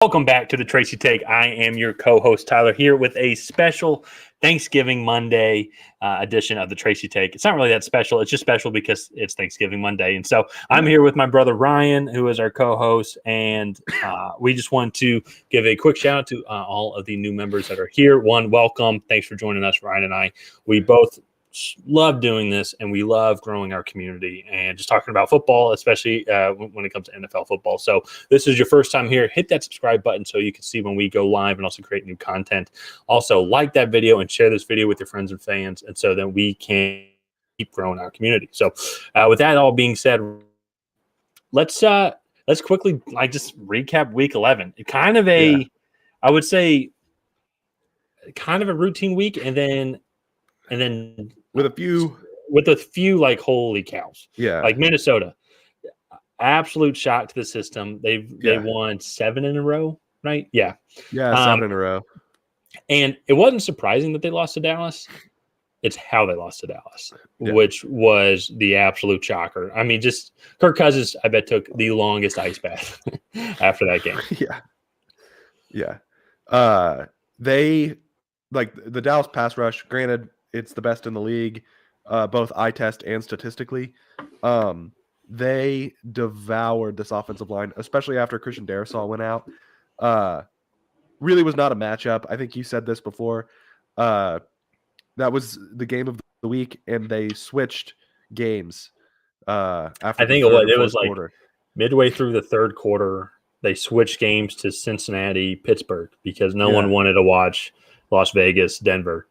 Welcome back to the Tracy Take. I am your co-host, Tyler, here with a special Thanksgiving Monday edition of the Tracy Take. It's not really that special. It's just special because it's Thanksgiving Monday. And so I'm here with my brother, Ryan, who is our co-host. And we just want to give a quick shout out to all of the new members that are here. One, welcome. Thanks for joining us, Ryan and I. We both love doing this, and we love growing our community and just talking about football, especially when it comes to NFL football. So this is your first time here, hit that subscribe button so you can see when we go live and also create new content. Also, like that video and share this video with your friends and fans, and so that we can keep growing our community. So with that all being said, let's quickly just recap week 11. Kind of I would say kind of a routine week, and then with a few like holy cows. Yeah. Like Minnesota. Absolute shock to the system. They won 7 in a row, right? Yeah. Yeah, 7 in a row. And it wasn't surprising that they lost to Dallas. It's how they lost to Dallas, which was the absolute shocker. I mean, just Kirk Cousins, I bet, took the longest ice bath after that game. Yeah. They like the Dallas pass rush, granted, it's the best in the league, both eye test and statistically. They devoured this offensive line, especially after Christian Darrisaw went out. Really was not a matchup. I think you said this before. That was the game of the week, and they switched games after I think it was like midway through the third quarter. They switched games to Cincinnati, Pittsburgh, because no one wanted to watch Las Vegas, Denver.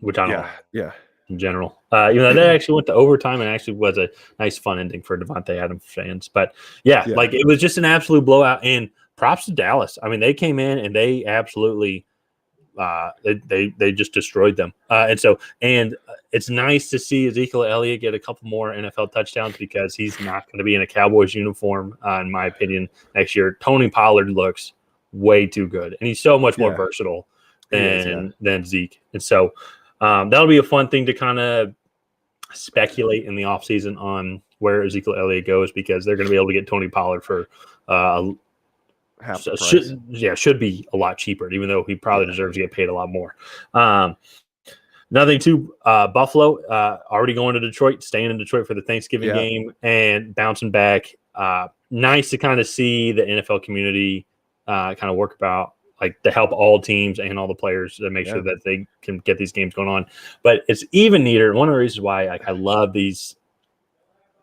Which I don't know in general. Even though they actually went to overtime and actually was a nice fun ending for Devontae Adams fans. But like it was just an absolute blowout. And props to Dallas. I mean, they came in and they absolutely they just destroyed them. And it's nice to see Ezekiel Elliott get a couple more NFL touchdowns because he's not going to be in a Cowboys uniform, in my opinion, next year. Tony Pollard looks way too good, and he's so much more versatile than Zeke. And so that'll be a fun thing to kind of speculate in the offseason on where Ezekiel Elliott goes, because they're going to be able to get Tony Pollard for half the price. Should be a lot cheaper, even though he probably deserves to get paid a lot more. Nothing to Buffalo, already going to Detroit, staying in Detroit for the Thanksgiving game and bouncing back. Nice to kind of see the NFL community kind of work about, like, to help all teams and all the players to make sure that they can get these games going on. But it's even neater. One of the reasons why I love these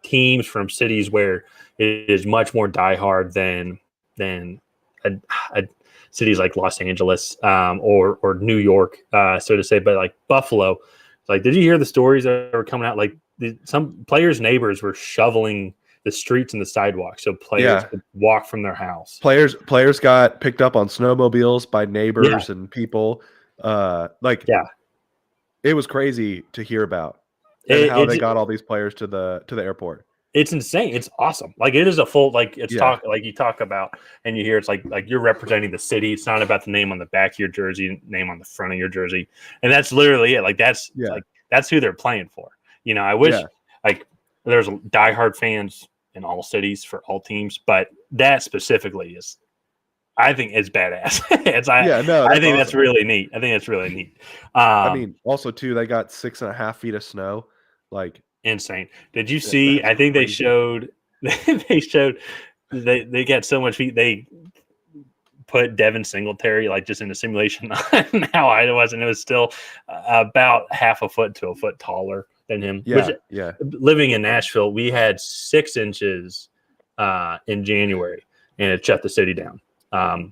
teams from cities where it is much more diehard than cities like Los Angeles or New York, so to say. But like Buffalo, like, did you hear the stories that were coming out? Like some players' neighbors were shoveling the streets and the sidewalks so players could walk from their house. Players got picked up on snowmobiles by neighbors and people. It was crazy to hear about how they got all these players to the airport. It's insane. It's awesome. Like, it is a full, like, it's talk, like you talk about and you hear, it's like you're representing the city. It's not about the name on the back of your jersey, name on the front of your jersey. And that's literally it. Like, that's who they're playing for. You know, I wish like there's diehard fans in all cities for all teams, but that specifically is, I think, it's badass. I think that's really neat. I mean, also too, they got 6.5 feet of snow, like, insane. Did you see? I think they showed. They got so much feet. They put Devin Singletary like just in a simulation on how high it was, and it was still about half a foot to a foot taller than him. Living in Nashville, we had 6 inches in January, and it shut the city down. I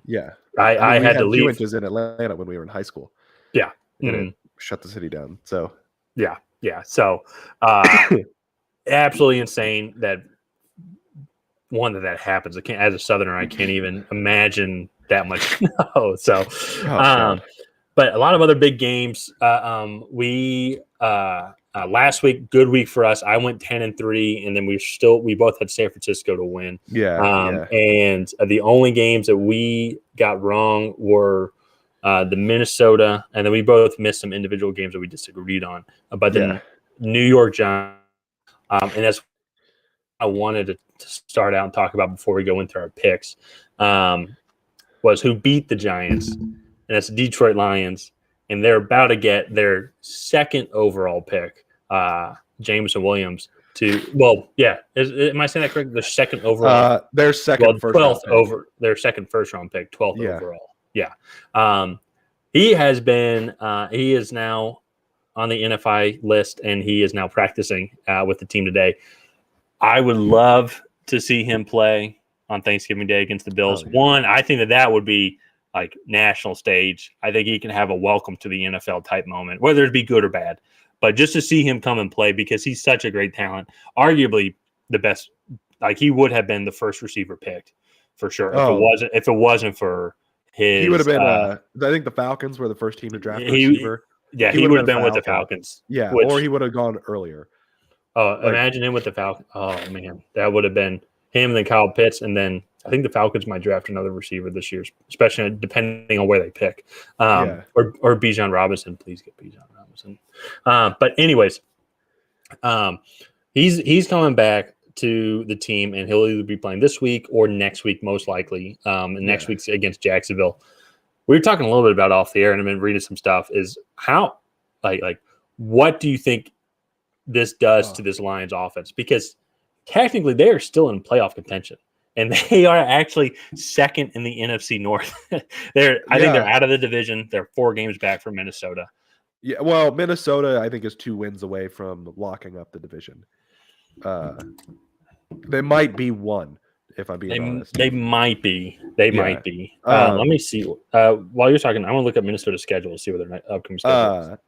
had to leave. 2 inches in Atlanta when we were in high school. Yeah, and it shut the city down. So so absolutely insane that happens. I can't, as a Southerner, I can't even imagine that much snow. So, but a lot of other big games. We last week, good week for us. I went 10-3, and then we both had San Francisco to win. And the only games that we got wrong were the Minnesota, and then we both missed some individual games that we disagreed on. But the New York Giants, and that's I wanted to start out and talk about before we go into our picks was who beat the Giants, and that's the Detroit Lions, and they're about to get their second overall pick, Jameson Williams. Am I saying that correct? Their second overall, their second first 12th round pick. their second first round pick, 12th Yeah. overall. Yeah, he has been. He is now on the NFI list, and he is now practicing with the team today. I would love to see him play on Thanksgiving Day against the Bills. Oh, yeah. One, I think that would be like national stage. I think he can have a welcome to the NFL type moment, whether it be good or bad. But just to see him come and play because he's such a great talent, arguably the best. Like he would have been the first receiver picked for sure. If it wasn't for his, he would have been. I think the Falcons were the first team to draft a receiver. Yeah, he would have been with the Falcons. Yeah, or he would have gone earlier. Imagine him with the Falcons. Oh man, that would have been him and then Kyle Pitts, and then I think the Falcons might draft another receiver this year, especially depending on where they pick. Or Bijan Robinson. Please get Bijan Robinson. But anyways, he's coming back to the team, and he'll either be playing this week or next week, most likely. And next week's against Jacksonville. We were talking a little bit about off the air, and I've been reading some stuff. Is how like what do you think this does to this Lions offense? Because technically they are still in playoff contention, and they are actually second in the NFC North. I think they're out of the division. They're 4 games back from Minnesota. Yeah, well, Minnesota I think is 2 wins away from locking up the division. They might be 1, if I'm being honest. They might be. Might be. Let me see. While you're talking, I want to look up Minnesota's schedule to see what their upcoming schedule is.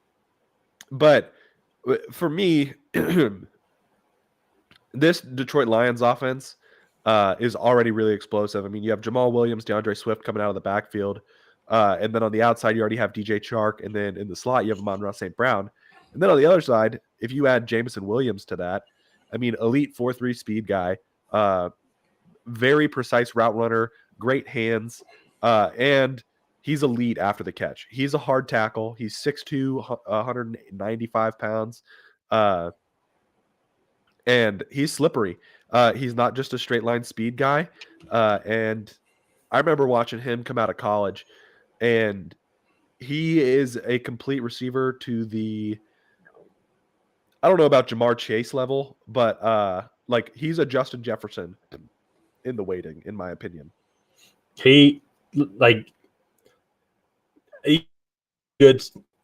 But for me, this Detroit Lions offense is already really explosive. I mean, you have Jamal Williams, DeAndre Swift coming out of the backfield. And then on the outside, you already have DJ Chark. And then in the slot, you have Amon-Ra St. Brown. And then on the other side, if you add Jameson Williams to that, I mean, elite 4.3 speed guy, very precise route runner, great hands, and he's elite after the catch. He's a hard tackle. He's 6'2", 195 pounds, and he's slippery. He's not just a straight line speed guy. And I remember watching him come out of college, and he is a complete receiver to the – I don't know about Jamar Chase level, but he's a Justin Jefferson in the waiting, in my opinion.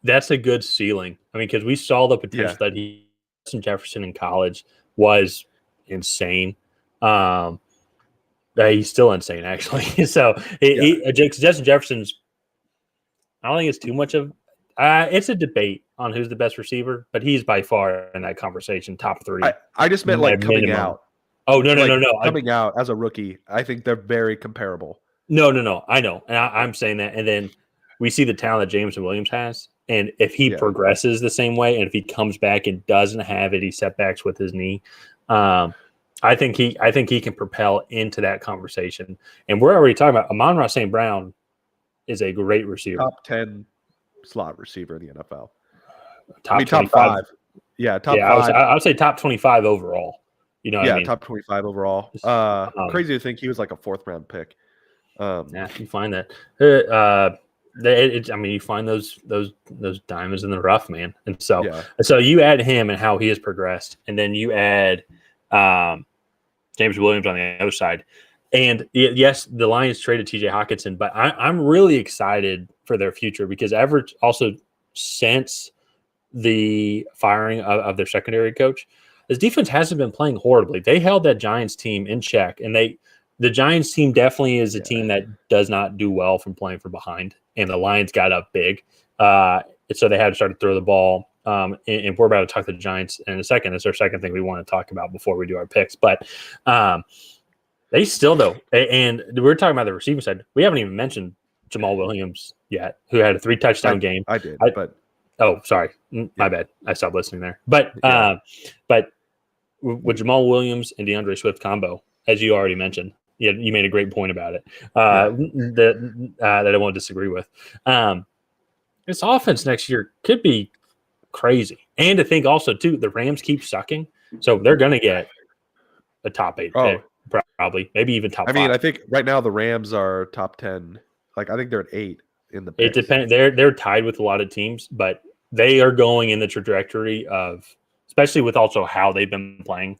That's a good ceiling. I mean, because we saw the potential that Justin Jefferson in college was insane. He's still insane, actually. So Justin Jefferson's. I don't think it's too much of. It's a debate on who's the best receiver, but he's by far in that conversation, top 3. I just meant coming out. Oh, no. Coming out as a rookie, I think they're very comparable. No. I know. And I'm saying that. And then we see the talent that Jameson Williams has. And if he progresses the same way, and if he comes back and doesn't have any setbacks with his knee, I think he can propel into that conversation. And we're already talking about Amon-Ra St. Brown is a great receiver. Top 10 slot receiver in the NFL. Top 5. Yeah, top 5. I would say top 25 overall. You know what I mean? Top 25 overall. Crazy to think he was like a 4th round pick. You find that. You find those diamonds in the rough, man. And so you add him and how he has progressed, and then you add James Williams on the other side. And yes, the Lions traded TJ Hawkinson, but I'm really excited for their future because also since the firing of their secondary coach, this defense hasn't been playing horribly. They held that Giants team in check, and the Giants team definitely is a team that does not do well from playing from behind, and the Lions got up big. So they had to start to throw the ball. And we're about to talk to the Giants in a second. It's our second thing we want to talk about before we do our picks. But they still, though, and we're talking about the receiving side. We haven't even mentioned Jamal Williams yet, who had a 3-touchdown game. I did, but oh, sorry, my bad. I stopped listening there. But with Jamal Williams and DeAndre Swift combo, as you already mentioned, you made a great point about it that I won't disagree with. This offense next year could be crazy, and to think also too, the Rams keep sucking, so they're going to get a top 8 Oh, pick, probably, maybe even top 5. I think right now the Rams are top 10. Like I think they're at 8 in the It picks. depends. They're tied with a lot of teams, but they are going in the trajectory of, especially with also how they've been playing.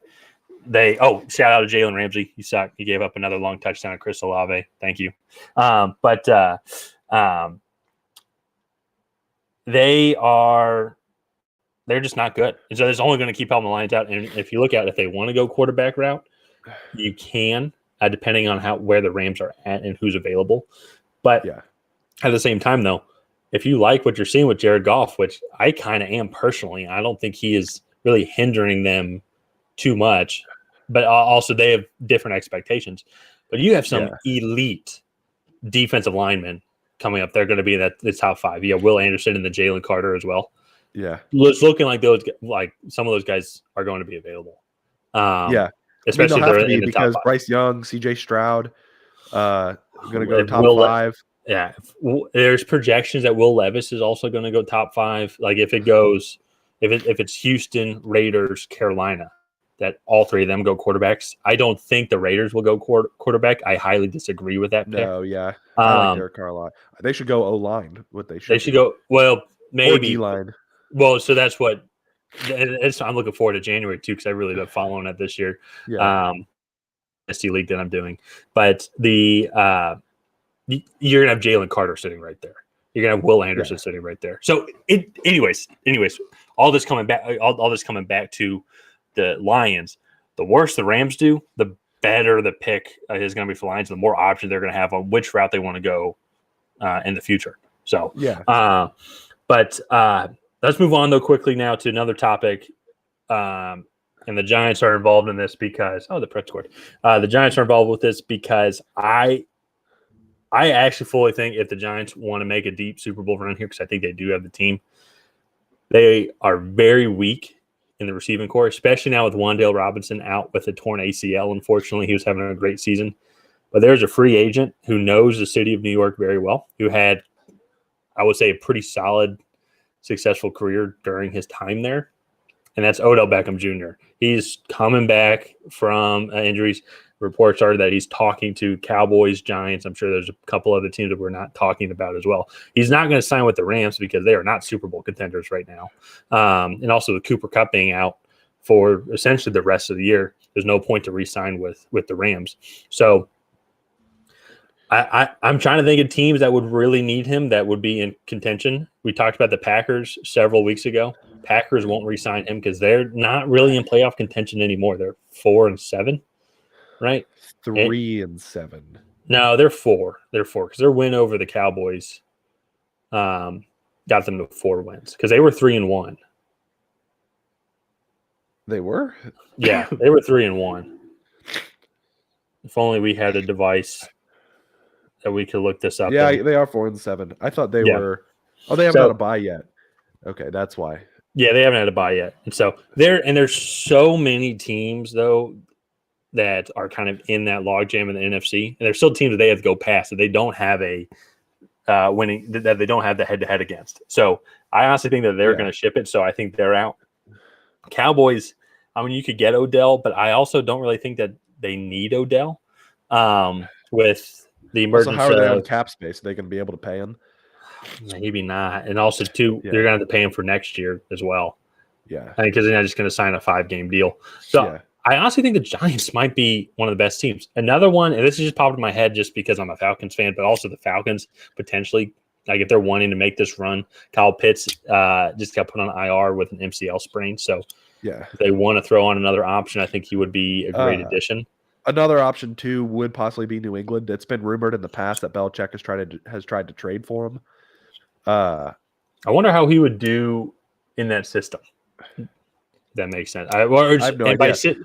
Shout out to Jalen Ramsey. You suck. He gave up another long touchdown to Chris Olave. Thank you. They're just not good. And so it's only going to keep helping the Lions out. And if you look at it, if they want to go quarterback route, you can, depending on where the Rams are at and who's available. But at the same time, though, if you like what you're seeing with Jared Goff, which I kind of am personally, I don't think he is really hindering them too much. But also they have different expectations. But you have some elite defensive linemen coming up. They're going to be in the top 5. You have Will Anderson and the Jalen Carter as well. Yeah, It's looking like some of those guys are going to be available. Especially they'll have to in be the because top 5. Bryce Young, C.J. Stroud, going to go top 5. Yeah, there's projections that Will Levis is also going to go top 5. Like if it's Houston, Raiders, Carolina, that all 3 of them go quarterbacks. I don't think the Raiders will go quarterback. I highly disagree with that pick. No, yeah, I like Derek Carr a lot. They should go O-line. They should go maybe or D-line. Well, so that's what I'm looking forward to January too, because I really been following it this year. Yeah. ST League that I'm doing, but you're gonna have Jalen Carter sitting right there. You're gonna have Will Anderson sitting right there. So anyways, all this coming back to the Lions. The worse the Rams do, the better the pick is going to be for Lions. The more options they're going to have on which route they want to go in the future. So but let's move on though quickly now to another topic. And the Giants are involved in this because the prep scored. The Giants are involved with this because I actually fully think if the Giants want to make a deep Super Bowl run here, because I think they do have the team, they are very weak in the receiving core, especially now with Wan'Dale Robinson out with a torn ACL. Unfortunately, he was having a great season. But there's a free agent who knows the city of New York very well, who had, I would say, a pretty solid, successful career during his time there, and that's Odell Beckham Jr. He's coming back from injuries. Reports are that he's talking to Cowboys, Giants. I'm sure there's a couple other teams that we're not talking about as well. He's not going to sign with the Rams because they are not Super Bowl contenders right now. And also with Cooper Kupp being out for essentially the rest of the year, there's no point to re-sign with the Rams. So I'm trying to think of teams that would really need him that would be in contention. We talked about the Packers several weeks ago. Packers won't re-sign him because they're not really in playoff contention anymore. They're 4-7. Right? 3-7. No, they're 4. They're 4 because their win over the Cowboys got them to 4 wins because they were 3-1. They were? Yeah, they were 3-1. If only we had a device that we could look this up. Yeah, they are 4-7. I thought they were. Oh, they haven't had a bye yet. Okay, that's why. Yeah, they haven't had a bye yet, and so there's so many teams though that are kind of in that logjam in the NFC, and there's still teams that they have to go past that they don't have a winning, that they don't have the head-to-head against. So I honestly think that they're going to ship it. So I think they're out. Cowboys, I mean, you could get Odell, but I also don't really think that they need Odell with the emergence. So how are they on cap space? Are they going to be able to pay him? Maybe not. And also, too, they're going to have to pay him for next year as well. Yeah. I think because they're not just going to sign a 5-game deal. So I honestly think the Giants might be one of the best teams. Another one, and this just popped in my head just because I'm a Falcons fan, but also the Falcons potentially, like if they're wanting to make this run, Kyle Pitts just got put on IR with an MCL sprain. So if they want to throw on another option, I think he would be a great addition. Another option too would possibly be New England. It's been rumored in the past that Belichick has tried to trade for him. I wonder how he would do in that system. That makes sense. I have no idea. By system,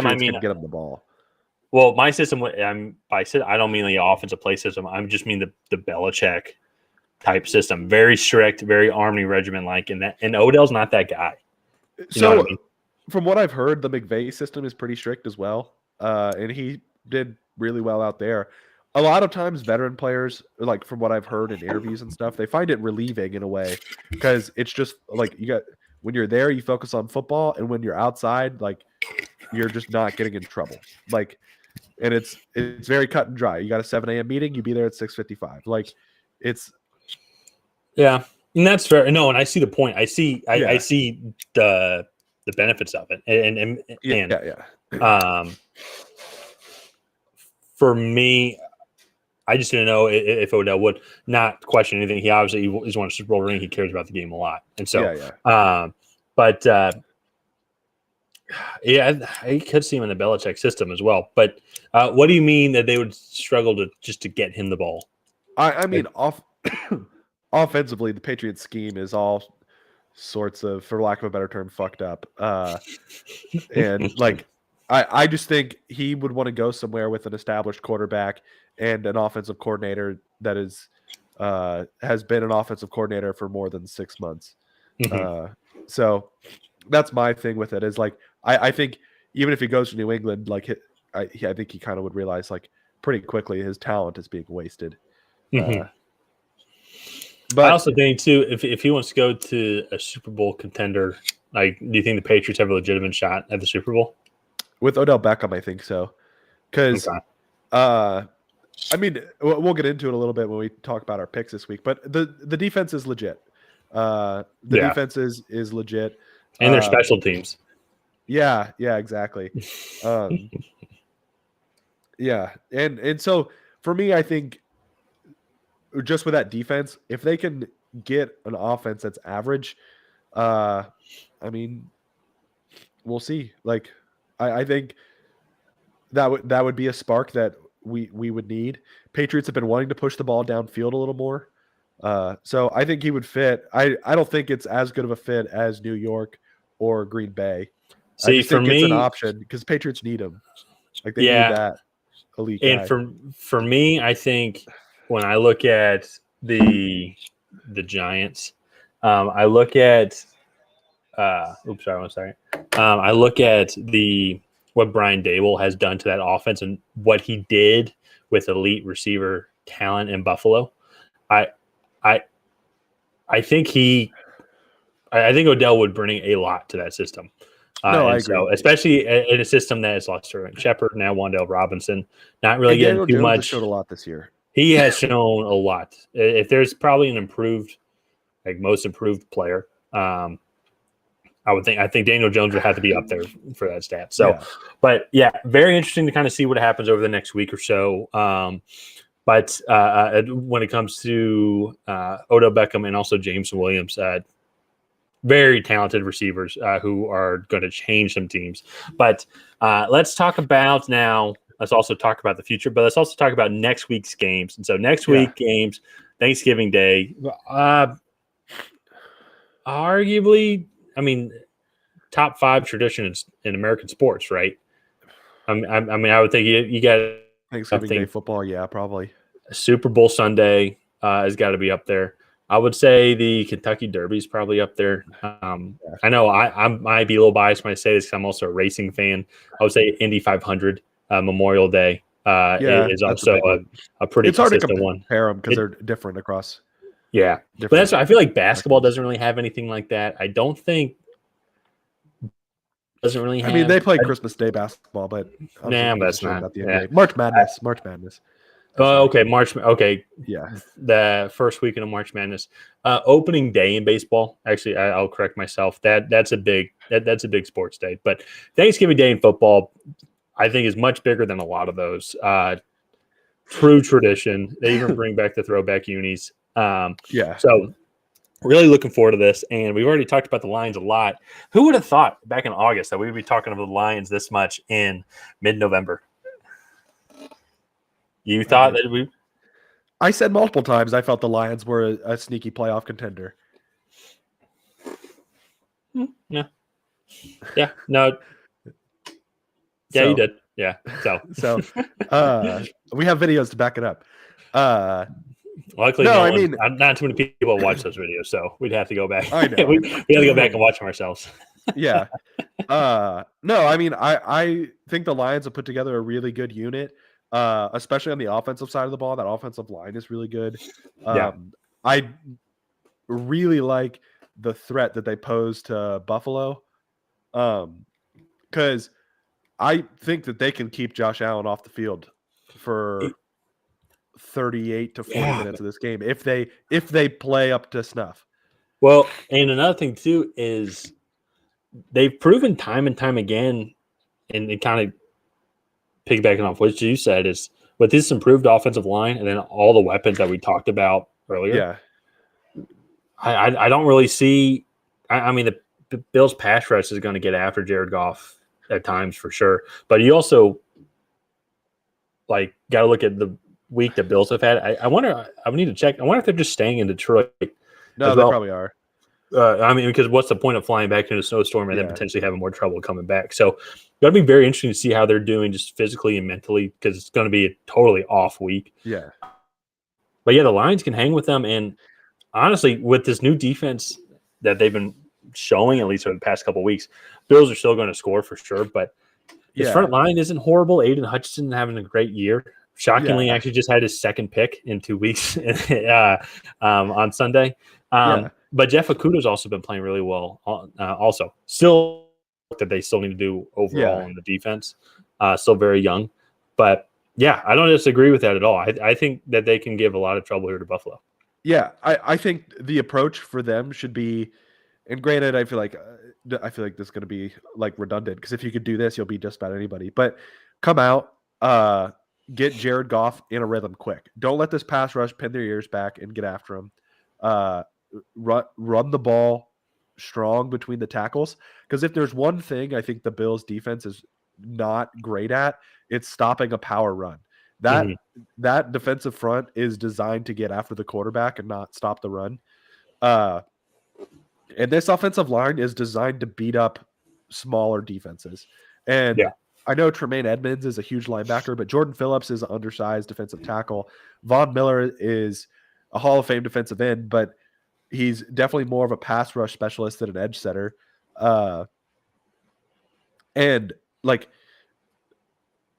I mean get him the ball. Well, my system, I don't mean the offensive play system. I just mean the Belichick type system. Very strict, very Army regiment like. And Odell's not that guy. So, from what I've heard, the McVay system is pretty strict as well, and he did really well out there. A lot of times, veteran players, like from what I've heard in interviews and stuff, they find it relieving in a way because it's just like when you're there, you focus on football, and when you're outside, like you're just not getting in trouble. Like, and it's very cut and dry. You got a 7 a.m. meeting, you be there at 6:55. Like, it's Yeah, and that's fair. No, and I see the point. I see Yeah. see the benefits of it, and for me, I just didn't know if Odell would not question anything. He obviously he's won a Super Bowl ring. He cares about the game a lot, and so but I could see him in the Belichick system as well. But what do you mean that they would struggle to get him the ball? I mean, offensively, the Patriots scheme is all sorts of, for lack of a better term, fucked up. And like, I just think he would want to go somewhere with an established quarterback and an offensive coordinator that is has been an offensive coordinator for more than 6 months. So that's my thing with it. Is like, I think even if he goes to New England, like I think he kind of would realize like pretty quickly his talent is being wasted. But I also think too, if he wants to go to a Super Bowl contender, like, do you think the Patriots have a legitimate shot at the Super Bowl? With Odell Beckham, I think so. Because, I mean, we'll get into it a little bit when we talk about our picks this week. But the defense is legit. The defense is legit, and their special teams. Yeah, exactly. Yeah, and so for me, I think just with that defense, if they can get an offense that's average, I mean, we'll see. Like, I think that would be a spark that we would need. Patriots have been wanting to push the ball downfield a little more, so I think he would fit. I don't think it's as good of a fit as New York or Green Bay. See, I just think it's an option because Patriots need him. Like, they need that elite guy. And for me, I think when I look at the Giants, I look at I look at what Brian Dable has done to that offense and what he did with elite receiver talent in Buffalo. I think Odell would bring a lot to that system. I agree. So, especially in a system that has lost Sterling Shepard, now Wan'Dale Robinson, not really getting too much. Has showed a lot this year. He has shown a lot. If there's probably an improved, like most improved player, I think Daniel Jones would have to be up there for that stat. So, but yeah, very interesting to kind of see what happens over the next week or so. But when it comes to Odell Beckham and also Jameson Williams, very talented receivers who are going to change some teams. But let's talk about now. Let's also talk about the future, but let's also talk about next week's games. And so next week games, Thanksgiving Day, arguably, I mean, top 5 traditions in American sports, right? I mean, I would think you got Thanksgiving Day football. Yeah, probably. Super Bowl Sunday has got to be up there. I would say the Kentucky Derby is probably up there. I know I might be a little biased when I say this because I'm also a racing fan. I would say Indy 500 Memorial Day is also a pretty consistent one. Compare them because they're different across. Yeah, but that's I feel like basketball doesn't really have anything like that. I don't think doesn't really have. I mean, they play Christmas Day basketball, but that's not the NBA. March Madness. Oh, okay, March. Okay, yeah, the first weekend of March Madness, opening day in baseball. Actually, I'll correct myself. That's a big sports day. But Thanksgiving Day in football, I think, is much bigger than a lot of those. True tradition. They even bring back the throwback unis. So really looking forward to this. And we've already talked about the Lions a lot. Who would have thought back in August that we would be talking about the Lions this much in mid-November? You thought that we? I said multiple times I felt the Lions were a sneaky playoff contender. Yeah. No. Yeah, you did. Yeah. So we have videos to back it up. Luckily, not too many people watch those videos, so we'd have to go back. I know. we have to go back and watch them ourselves. Yeah. No, I mean, I think the Lions have put together a really good unit. Especially on the offensive side of the ball. That offensive line is really good. I really like the threat that they pose to Buffalo. Because I think that they can keep Josh Allen off the field for 38 to 40 minutes of this game if they play up to snuff. Well, and another thing too is they've proven time and time again, and it kind of piggybacking off what you said is with this improved offensive line and then all the weapons that we talked about earlier. Yeah. I don't really see. I mean, the Bills' pass rush is going to get after Jared Goff at times for sure, but you also got to look at the week the Bills have had. I wonder. I would need to check. I wonder if they're just staying in Detroit. No, they probably are. I mean, because what's the point of flying back in a snowstorm and then potentially having more trouble coming back? So it'll be very interesting to see how they're doing just physically and mentally because it's going to be a totally off week. Yeah. But yeah, the Lions can hang with them. And honestly, with this new defense that they've been showing, at least over the past couple of weeks, Bills are still going to score for sure. But his front line isn't horrible. Aiden Hutchinson having a great year. Shockingly, actually just had his second pick in 2 weeks on Sunday. But Jeff Okuda's also been playing really well. Also, still that they still need to do overall in the defense. Still very young, but yeah, I don't disagree with that at all. I think that they can give a lot of trouble here to Buffalo. Yeah, I think the approach for them should be, and granted, I feel like this is going to be redundant because if you could do this, you'll beat just about anybody. But come out, get Jared Goff in a rhythm quick. Don't let this pass rush pin their ears back and get after him. Run the ball strong between the tackles because if there's one thing I think the Bills defense is not great at, it's stopping a power run. That defensive front is designed to get after the quarterback and not stop the run. And this offensive line is designed to beat up smaller defenses. And I know Tremaine Edmonds is a huge linebacker, but Jordan Phillips is an undersized defensive tackle. Von Miller is a Hall of Fame defensive end, but he's definitely more of a pass rush specialist than an edge setter. And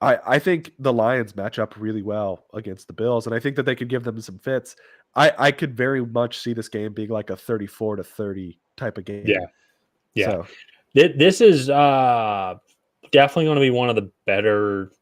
I think the Lions match up really well against the Bills, and I think that they could give them some fits. I could very much see this game being like a 34-30 type of game. Yeah. So, this is definitely going to be one of the better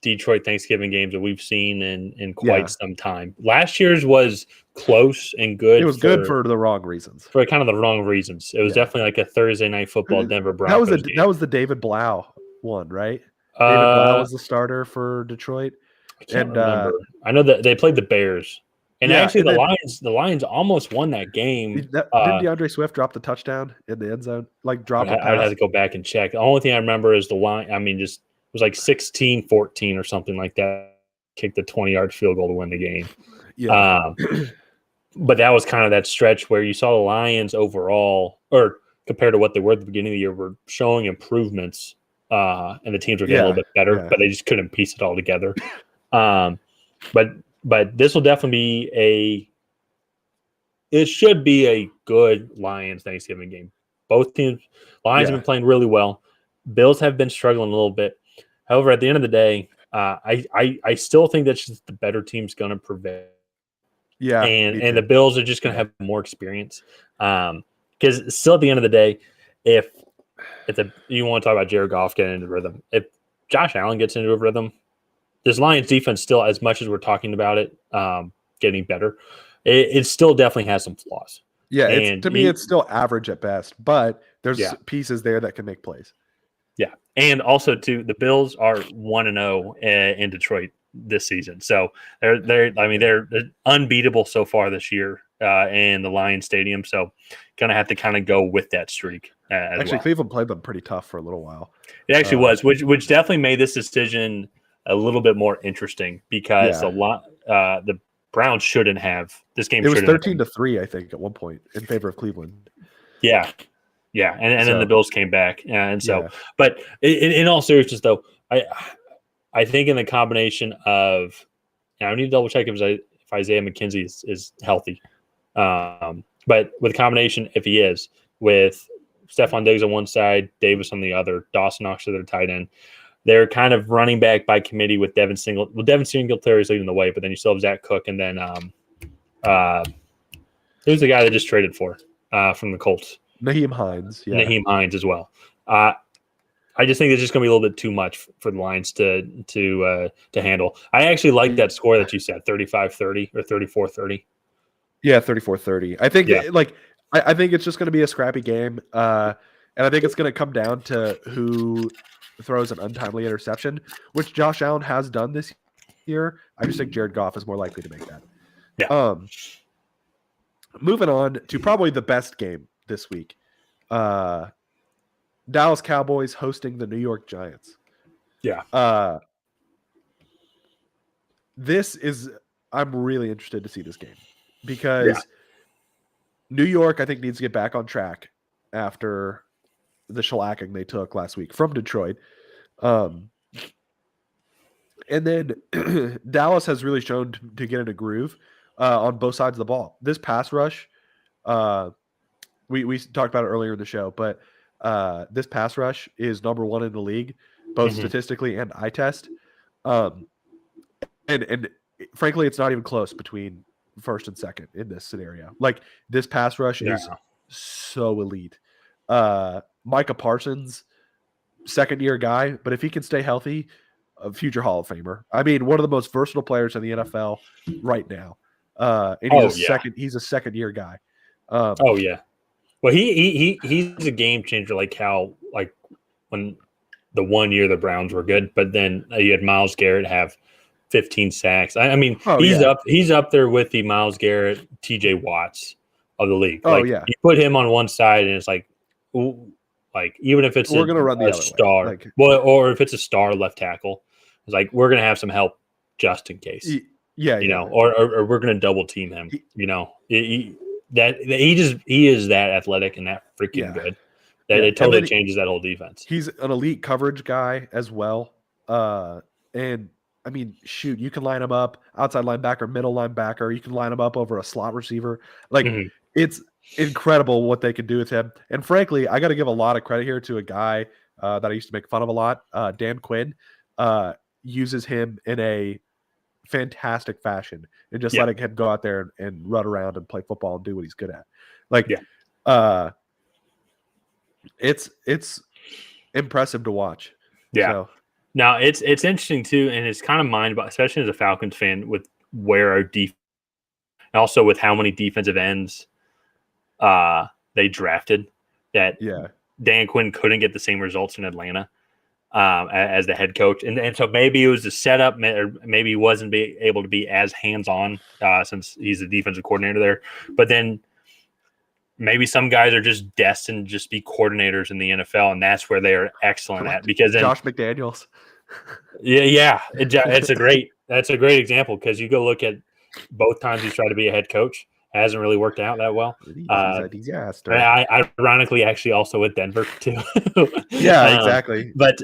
Detroit Thanksgiving games that we've seen in quite some time. Last year's was close and good. It was good for the wrong reasons. For kind of the wrong reasons. It was definitely like a Thursday night football Denver Broncos game. That was the David Blau one, right? David Blau was the starter for Detroit. I can't remember. I know that they played the Bears. And actually the Lions almost won that game. Didn't DeAndre Swift drop the touchdown in the end zone? Drop a pass? I'd have to go back and check. The only thing I remember is the line. I mean, just it was like 16-14 or something like that. Kicked the 20-yard field goal to win the game. Yeah. But that was kind of that stretch where you saw the Lions overall, or compared to what they were at the beginning of the year, were showing improvements, and the teams were getting a little bit better, but they just couldn't piece it all together. But this will definitely be it should be a good Lions Thanksgiving game. Both teams, Lions have been playing really well. Bills have been struggling a little bit. However, at the end of the day, I still think that's just the better team's going to prevail. Yeah, and the Bills are just going to have more experience. Because still at the end of the day, if you want to talk about Jared Goff getting into rhythm, if Josh Allen gets into a rhythm, this Lions defense still, as much as we're talking about it, getting better, it still definitely has some flaws. Yeah, it's still average at best, but there's pieces there that can make plays. Yeah, and also too, the Bills are 1-0 in Detroit this season, so they're unbeatable so far this year in the Lions Stadium. So, gonna have to kind of go with that streak. Actually, Cleveland played them pretty tough for a little while. It actually was, which definitely made this decision a little bit more interesting because the Browns shouldn't have this game. It was 13-3, I think, at one point in favor of Cleveland. Yeah. Yeah, and then the Bills came back, but in all seriousness, though, I think in the combination of, I need to double check if Isaiah McKenzie is healthy, but with the combination, if he is, with Stephon Diggs on one side, Davis on the other, Dawson Knox to their tight end, they're kind of running back by committee with Devin Singletary. Well, Devin Singletary is leading the way, but then you still have Zach Cook, and then who's the guy that just traded for from the Colts? Naheem Hines. Yeah. Naheem Hines as well. I just think it's just going to be a little bit too much for the Lions to handle. I actually like that score that you said, 35-30 or 34-30. Yeah, 34-30. I think Yeah. I think it's just going to be a scrappy game. And I think it's going to come down to who throws an untimely interception, which Josh Allen has done this year. I just think Jared Goff is more likely to make that. Yeah. Moving on to probably the best game this week. Dallas Cowboys hosting the New York Giants. Yeah. I'm really interested to see this game because New York, I think, needs to get back on track after the shellacking they took last week from Detroit. And then Dallas has really shown to get in a groove on both sides of the ball. This pass rush, we talked about it earlier in the show, but this pass rush is number one in the league, both statistically and eye test. And frankly, it's not even close between first and second in this scenario. Like, this pass rush is so elite. Micah Parsons, second-year guy, but if he can stay healthy, a future Hall of Famer. I mean, one of the most versatile players in the NFL right now. And he's a second-year guy. Well, he's a game changer, like how, like, when the 1 year the Browns were good, but then you had Myles Garrett have 15 sacks. I mean, he's up there with the Myles Garrett, TJ Watts of the league. You put him on one side, and it's like, ooh, like, even if it's we're gonna run the other star, way. or if it's a star left tackle, it's like we're gonna have some help just in case. Or we're gonna double team him. He is that athletic and that freaking good that it totally changes that whole defense. He's an elite coverage guy as well. And I mean, shoot, you can line him up outside linebacker, middle linebacker. You can line him up over a slot receiver. Like, it's incredible what they can do with him. And frankly, I got to give a lot of credit here to a guy that I used to make fun of a lot. Dan Quinn uses him in a fantastic fashion and just letting him go out there and run around and play football and do what he's good at. Like, it's impressive to watch. Yeah. So. Now it's interesting too, and it's kind of mind-boggling, especially as a Falcons fan, with where our defense, and also with how many defensive ends they drafted. That Dan Quinn couldn't get the same results in Atlanta as the head coach, and so maybe it was the setup, or maybe he wasn't able to be as hands-on since he's the defensive coordinator there. But then maybe some guys are just destined to just be coordinators in the NFL, and that's where they are excellent at. Because then Josh McDaniels. That's a great example, because you go look at both times he's tried to be a head coach, hasn't really worked out that well. I ironically actually also with Denver too. Exactly. But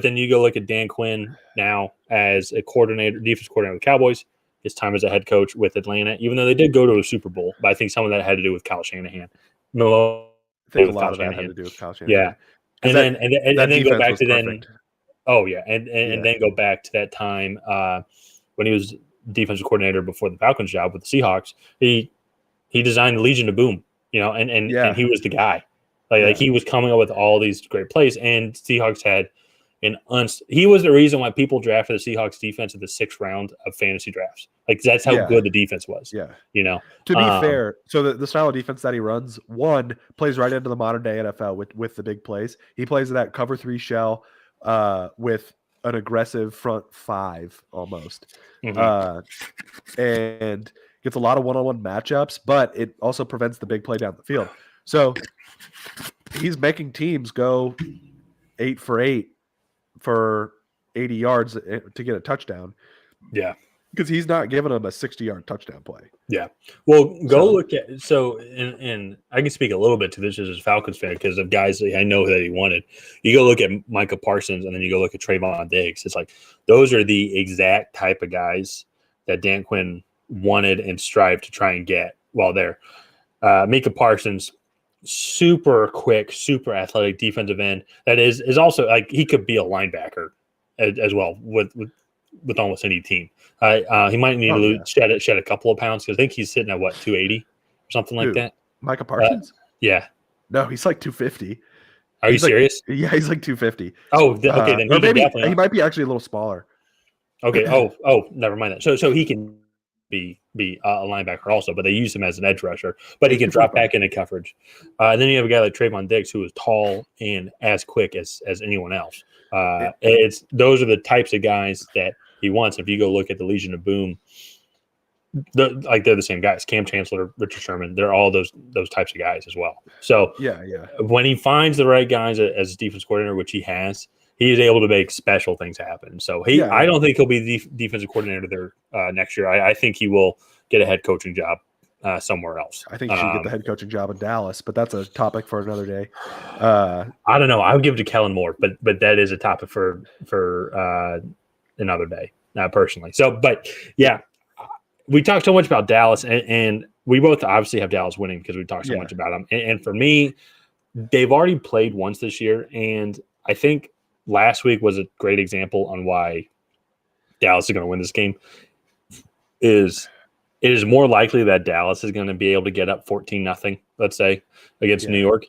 then you go look at Dan Quinn now as a coordinator, defense coordinator with the Cowboys. His time as a head coach with Atlanta, even though they did go to a Super Bowl, but I think some of that had to do with Kyle Shanahan. I think a lot of that had to do with Kyle Shanahan. Yeah, and then go back to then. Oh yeah, and then go back to that time when he was defensive coordinator before the Falcons job with the Seahawks. He designed the Legion of Boom, and he was the guy. Like he was coming up with all these great plays, and Seahawks had he was the reason why people drafted the Seahawks defense in the 6th round of fantasy drafts. Like, that's how good the defense was. Yeah. To be fair, so the style of defense that he runs, plays right into the modern day NFL with the big plays. He plays that cover 3 shell with an aggressive front 5 almost. And gets a lot of one-on-one matchups, but it also prevents the big play down the field. So he's making teams go 8 for 8 for 80 yards to get a touchdown. Yeah. Because he's not giving them a 60-yard touchdown play. Yeah. Well, look at – and I can speak a little bit to this as a Falcons fan because of guys that I know that he wanted. You go look at Micah Parsons, and then you go look at Trayvon Diggs. It's like those are the exact type of guys that Dan Quinn wanted and strived to try and get while there. Micah Parsons – super quick, super athletic defensive end that is also like he could be a linebacker as well with almost any team. He might need to shed a couple of pounds because I think he's sitting at 280 or something like that. Micah Parsons? Yeah. No, he's like 250. Are you serious? Yeah, he's like 250. Oh, okay. Then Or he can maybe definitely. he might be actually a little smaller. Okay. Never mind that. So he can be a linebacker also, but they use him as an edge rusher. But he He's can drop 245. back into coverage. And then you have a guy like Trayvon Diggs who is tall and as quick as anyone else. Those are the types of guys that he wants. If you go look at the Legion of Boom, they're the same guys. Cam Chancellor, Richard Sherman, they're all those types of guys as well. So yeah. when he finds the right guys as defense coordinator, which he has, he is able to make special things happen. So I don't think he'll be the defensive coordinator there next year. I think he will get a head coaching job somewhere else. I think he should get the head coaching job in Dallas, but that's a topic for another day. I don't know. I would give it to Kellen Moore, but that is a topic for another day, personally. So, but yeah, we talked so much about Dallas, and we both obviously have Dallas winning because we talked so much about them. And for me, they've already played once this year, and I think last week was a great example on why Dallas is going to win this game. It is more likely that Dallas is going to be able to get up 14-0, let's say, against New York.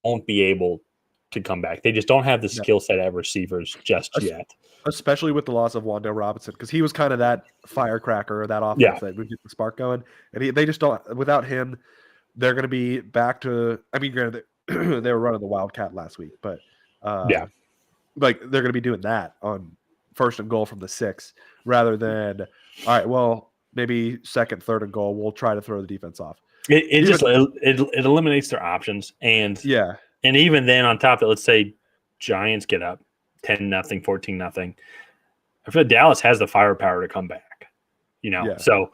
Won't be able to come back. They just don't have the skill set at receivers just yet. Especially with the loss of Wan'Dale Robinson, because he was kind of that firecracker, that offense that would get the spark going. And they just don't, without him, they're going to be back to, I mean, granted, they were running the Wildcat last week, but like they're going to be doing that on 1st and goal from the 6 rather than, all right, well, maybe 2nd, 3rd and goal. We'll try to throw the defense off. It eliminates their options. And even then on top of it, let's say Giants get up 10-0, 14-0. I feel like Dallas has the firepower to come back, So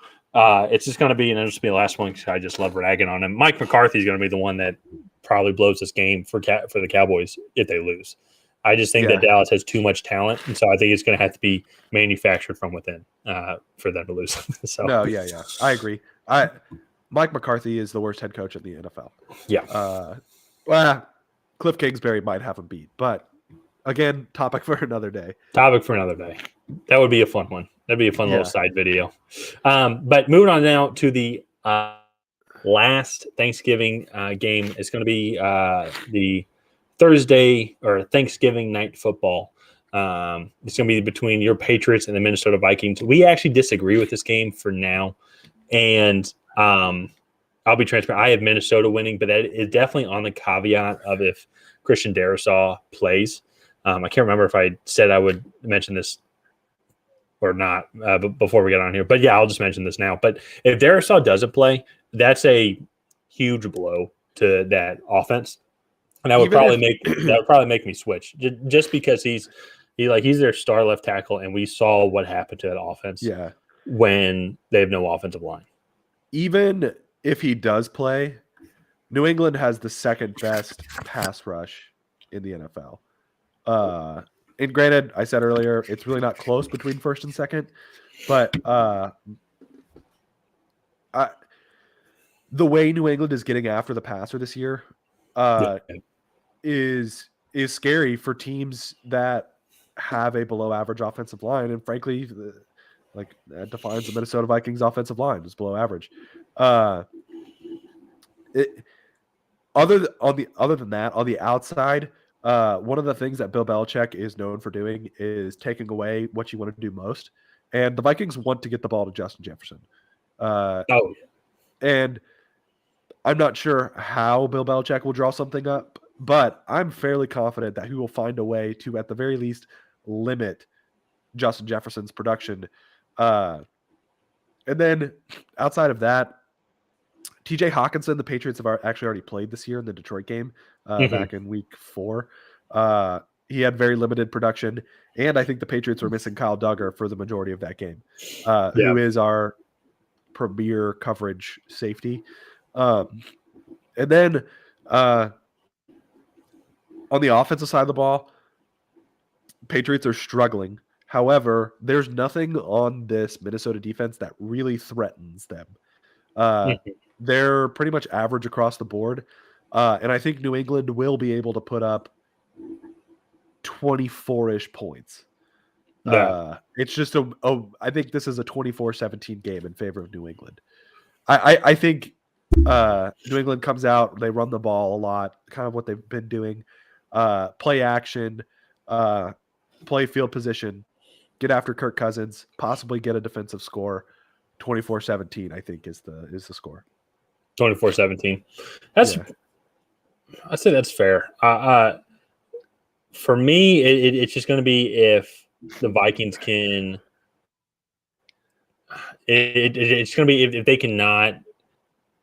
it's just going to be, and it'll just be the last one because I just love ragging on him. Mike McCarthy is going to be the one that probably blows this game for the Cowboys if they lose. I just think that Dallas has too much talent, and so I think it's going to have to be manufactured from within for them to lose. So I agree. Mike McCarthy is the worst head coach in the NFL. Yeah. Well, Cliff Kingsbury might have him beat, but again, topic for another day. That would be a fun one. That'd be a fun little side video. But moving on now to the last Thanksgiving game. It's going to be the Thursday or Thanksgiving night football. It's going to be between your Patriots and the Minnesota Vikings. We actually disagree with this game for now. And I'll be transparent. I have Minnesota winning, but that is definitely on the caveat of if Christian Darrisaw plays. I can't remember if I said I would mention this or not before we get on here. But yeah, I'll just mention this now. But if Darrisaw doesn't play, that's a huge blow to that offense. And that would probably make me switch just because he's their star left tackle, and we saw what happened to that offense when they have no offensive line. Even if he does play, New England has the 2nd best pass rush in the NFL. And granted, I said earlier, it's really not close between 1st and 2nd, but the way New England is getting after the passer this year is scary for teams that have a below average offensive line. And frankly, that defines the Minnesota Vikings offensive line is below average. Other than that, on the outside, one of the things that Bill Belichick is known for doing is taking away what you want to do most. And the Vikings want to get the ball to Justin Jefferson. And I'm not sure how Bill Belichick will draw something up, but I'm fairly confident that he will find a way to, at the very least, limit Justin Jefferson's production. And then outside of that, TJ Hawkinson, the Patriots have actually already played this year in the Detroit game back in week 4. He had very limited production, and I think the Patriots were missing Kyle Duggar for the majority of that game, who is our premier coverage safety. And then on the offensive side of the ball, Patriots are struggling. However, there's nothing on this Minnesota defense that really threatens them. They're pretty much average across the board. And I think New England will be able to put up 24-ish points. It's just I think this is a 24-17 game in favor of New England. I think New England comes out, they run the ball a lot, kind of what they've been doing. Play action, play field position, get after Kirk Cousins, possibly get a defensive score. 24-17, I think, is the score. 24-17. That's I'd say that's fair. For me, it's just going to be if the Vikings can. It's going to be if they cannot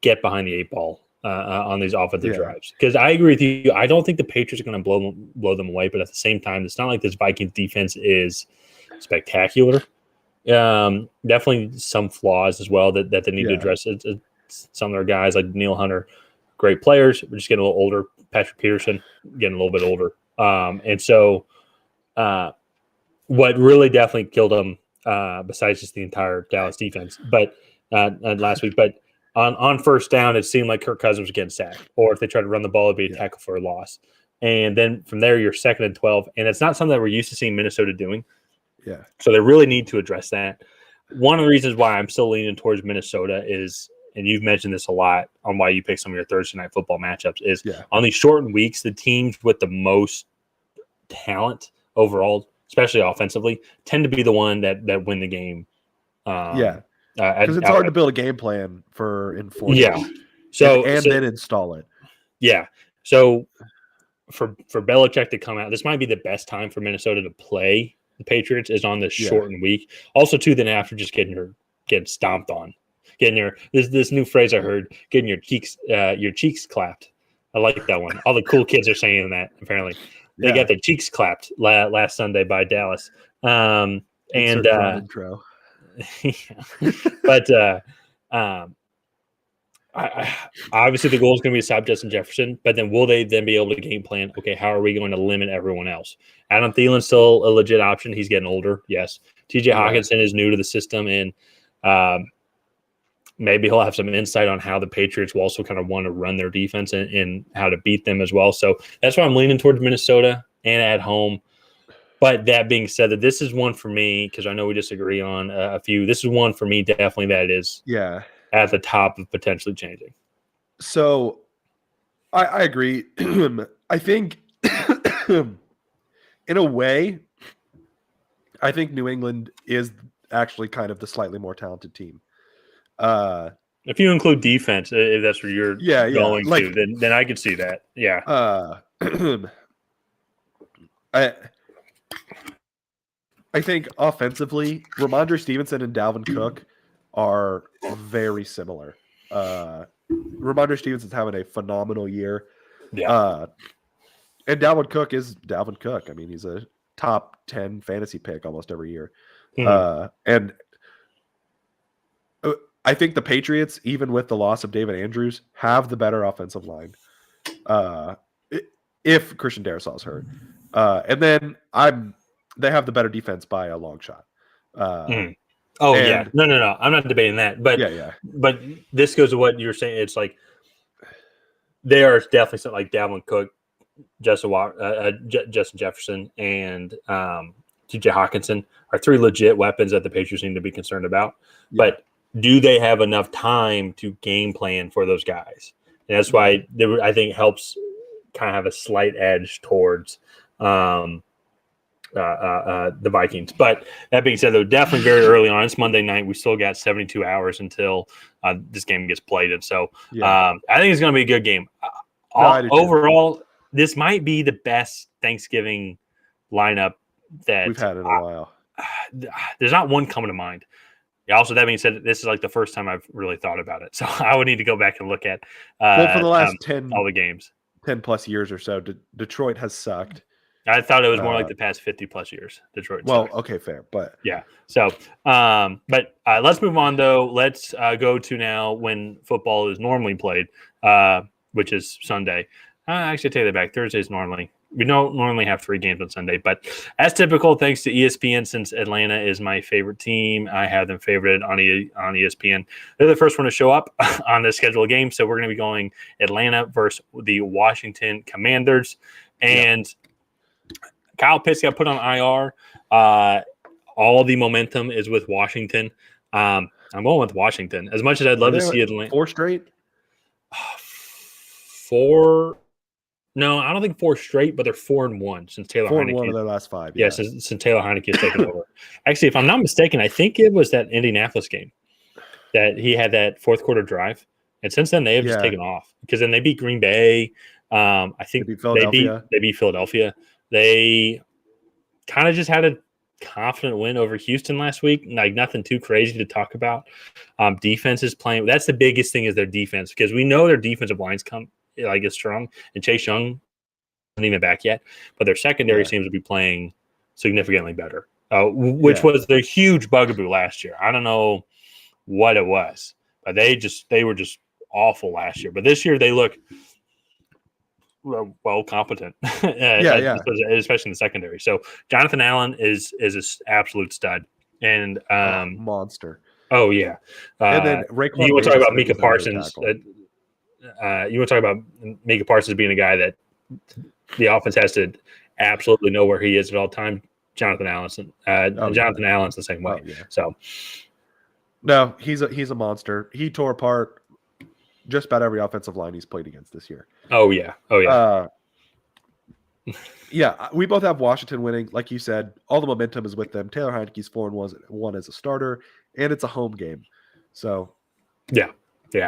get behind the eight ball on these offensive drives. Because I agree with you. I don't think the Patriots are going to blow them away, but at the same time, it's not like this Vikings defense is spectacular. Definitely some flaws as well that they need to address. Some of their guys like Neil Hunter, great players, but just getting a little older. Patrick Peterson getting a little bit older. And so what really definitely killed them, besides just the entire Dallas defense, but last week, but on first down, it seemed like Kirk Cousins was getting sacked, or if they tried to run the ball, it'd be a tackle for a loss. And then from there, you're 2nd and 12, and it's not something that we're used to seeing Minnesota doing. Yeah. So they really need to address that. One of the reasons why I'm still leaning towards Minnesota is, and you've mentioned this a lot on why you pick some of your Thursday night football matchups, is on these shortened weeks, the teams with the most talent overall, especially offensively, tend to be the one that win the game. Because it's hard to build a game plan in 4 days. Yeah. So then install it. Yeah. So for Belichick to come out, this might be the best time for Minnesota to play the Patriots is on this shortened week. Also, too, then after just getting stomped on, this new phrase I heard, getting your cheeks clapped. I like that one. All the cool kids are saying that. Apparently, they got their cheeks clapped last Sunday by Dallas. Intro. But obviously the goal is going to be to stop Justin Jefferson, but then will they then be able to game plan? Okay, how are we going to limit everyone else? Adam Thielen's still a legit option. He's getting older. Yes. TJ Hawkinson is new to the system, and maybe he'll have some insight on how the Patriots will also kind of want to run their defense and how to beat them as well. So that's why I'm leaning towards Minnesota and at home. But that being said, that this is one for me, because I know we disagree on a few. This is one for me, definitely, that is at the top of potentially changing. So I agree. I think in a way, I think New England is actually kind of the slightly more talented team. If you include defense, if that's where you're going to, then I could see that. Yeah. I think offensively, Ramondre Stevenson and Dalvin Cook are very similar. Ramondre Stevenson's having a phenomenal year. Yeah. And Dalvin Cook is Dalvin Cook. I mean, he's a top 10 fantasy pick almost every year. And I think the Patriots, even with the loss of David Andrews, have the better offensive line. If Christian Darrisaw's hurt. And then they have the better defense by a long shot. No, I'm not debating that, but but this goes to what you're saying. It's like there are definitely something like Dalvin Cook, Justin Jefferson, and TJ Hawkinson are 3 legit weapons that the Patriots need to be concerned about. But do they have enough time to game plan for those guys? And that's why I think helps kind of have a slight edge towards the Vikings. But that being said, though, definitely very early on. It's Monday night. We still got 72 hours until this game gets played. And so I think it's going to be a good game. Overall, this might be the best Thanksgiving lineup that we've had in a while. There's not one coming to mind. Also, that being said, this is like the first time I've really thought about it. So I would need to go back and look at for the last 10 all the games. 10 plus years or so, Detroit has sucked. I thought it was more like the past 50 plus years. Detroit. Well, okay, fair, but yeah. So, but let's move on though. Let's go to now when football is normally played, which is Sunday. Actually, I take that back. Thursdays normally. We don't normally have 3 games on Sunday, but as typical, thanks to ESPN, since Atlanta is my favorite team, I have them favorited on ESPN. They're the first one to show up on the scheduled game, so we're going to be going Atlanta versus the Washington Commanders. And Kyle Pitts got put on IR. All the momentum is with Washington. I'm going with Washington. As much as I'd love to see Atlanta. 4 straight? 4. No, I don't think 4 straight, but they're 4-1 since Taylor 4-1 Heineke. of their last 5. Yeah, since Taylor Heineke has taken over. Actually, if I'm not mistaken, I think it was that Indianapolis game that he had that fourth quarter drive, and since then they have just taken off because then they beat Green Bay. I think They beat Philadelphia. They beat Philadelphia. They kind of just had a confident win over Houston last week. Like nothing too crazy to talk about. Defense is playing. That's the biggest thing is their defense because we know their defensive lines is strong, and Chase Young isn't even back yet, but their secondary seems to be playing significantly better, which was the huge bugaboo last year. I don't know what it was, but they were just awful last year. But this year they look well competent, especially in the secondary. So Jonathan Allen is an absolute stud and monster. Oh yeah, and then Raekwon you want to talk about Micah is Parsons? You want to talk about Micah Parsons being a guy that the offense has to absolutely know where he is at all time. Jonathan Allen's the same way. So no, he's a monster. He tore apart just about every offensive line he's played against this year. Oh yeah. Yeah, we both have Washington winning. Like you said, all the momentum is with them. Taylor Heineke's 4-1 as a starter, and it's a home game. So yeah.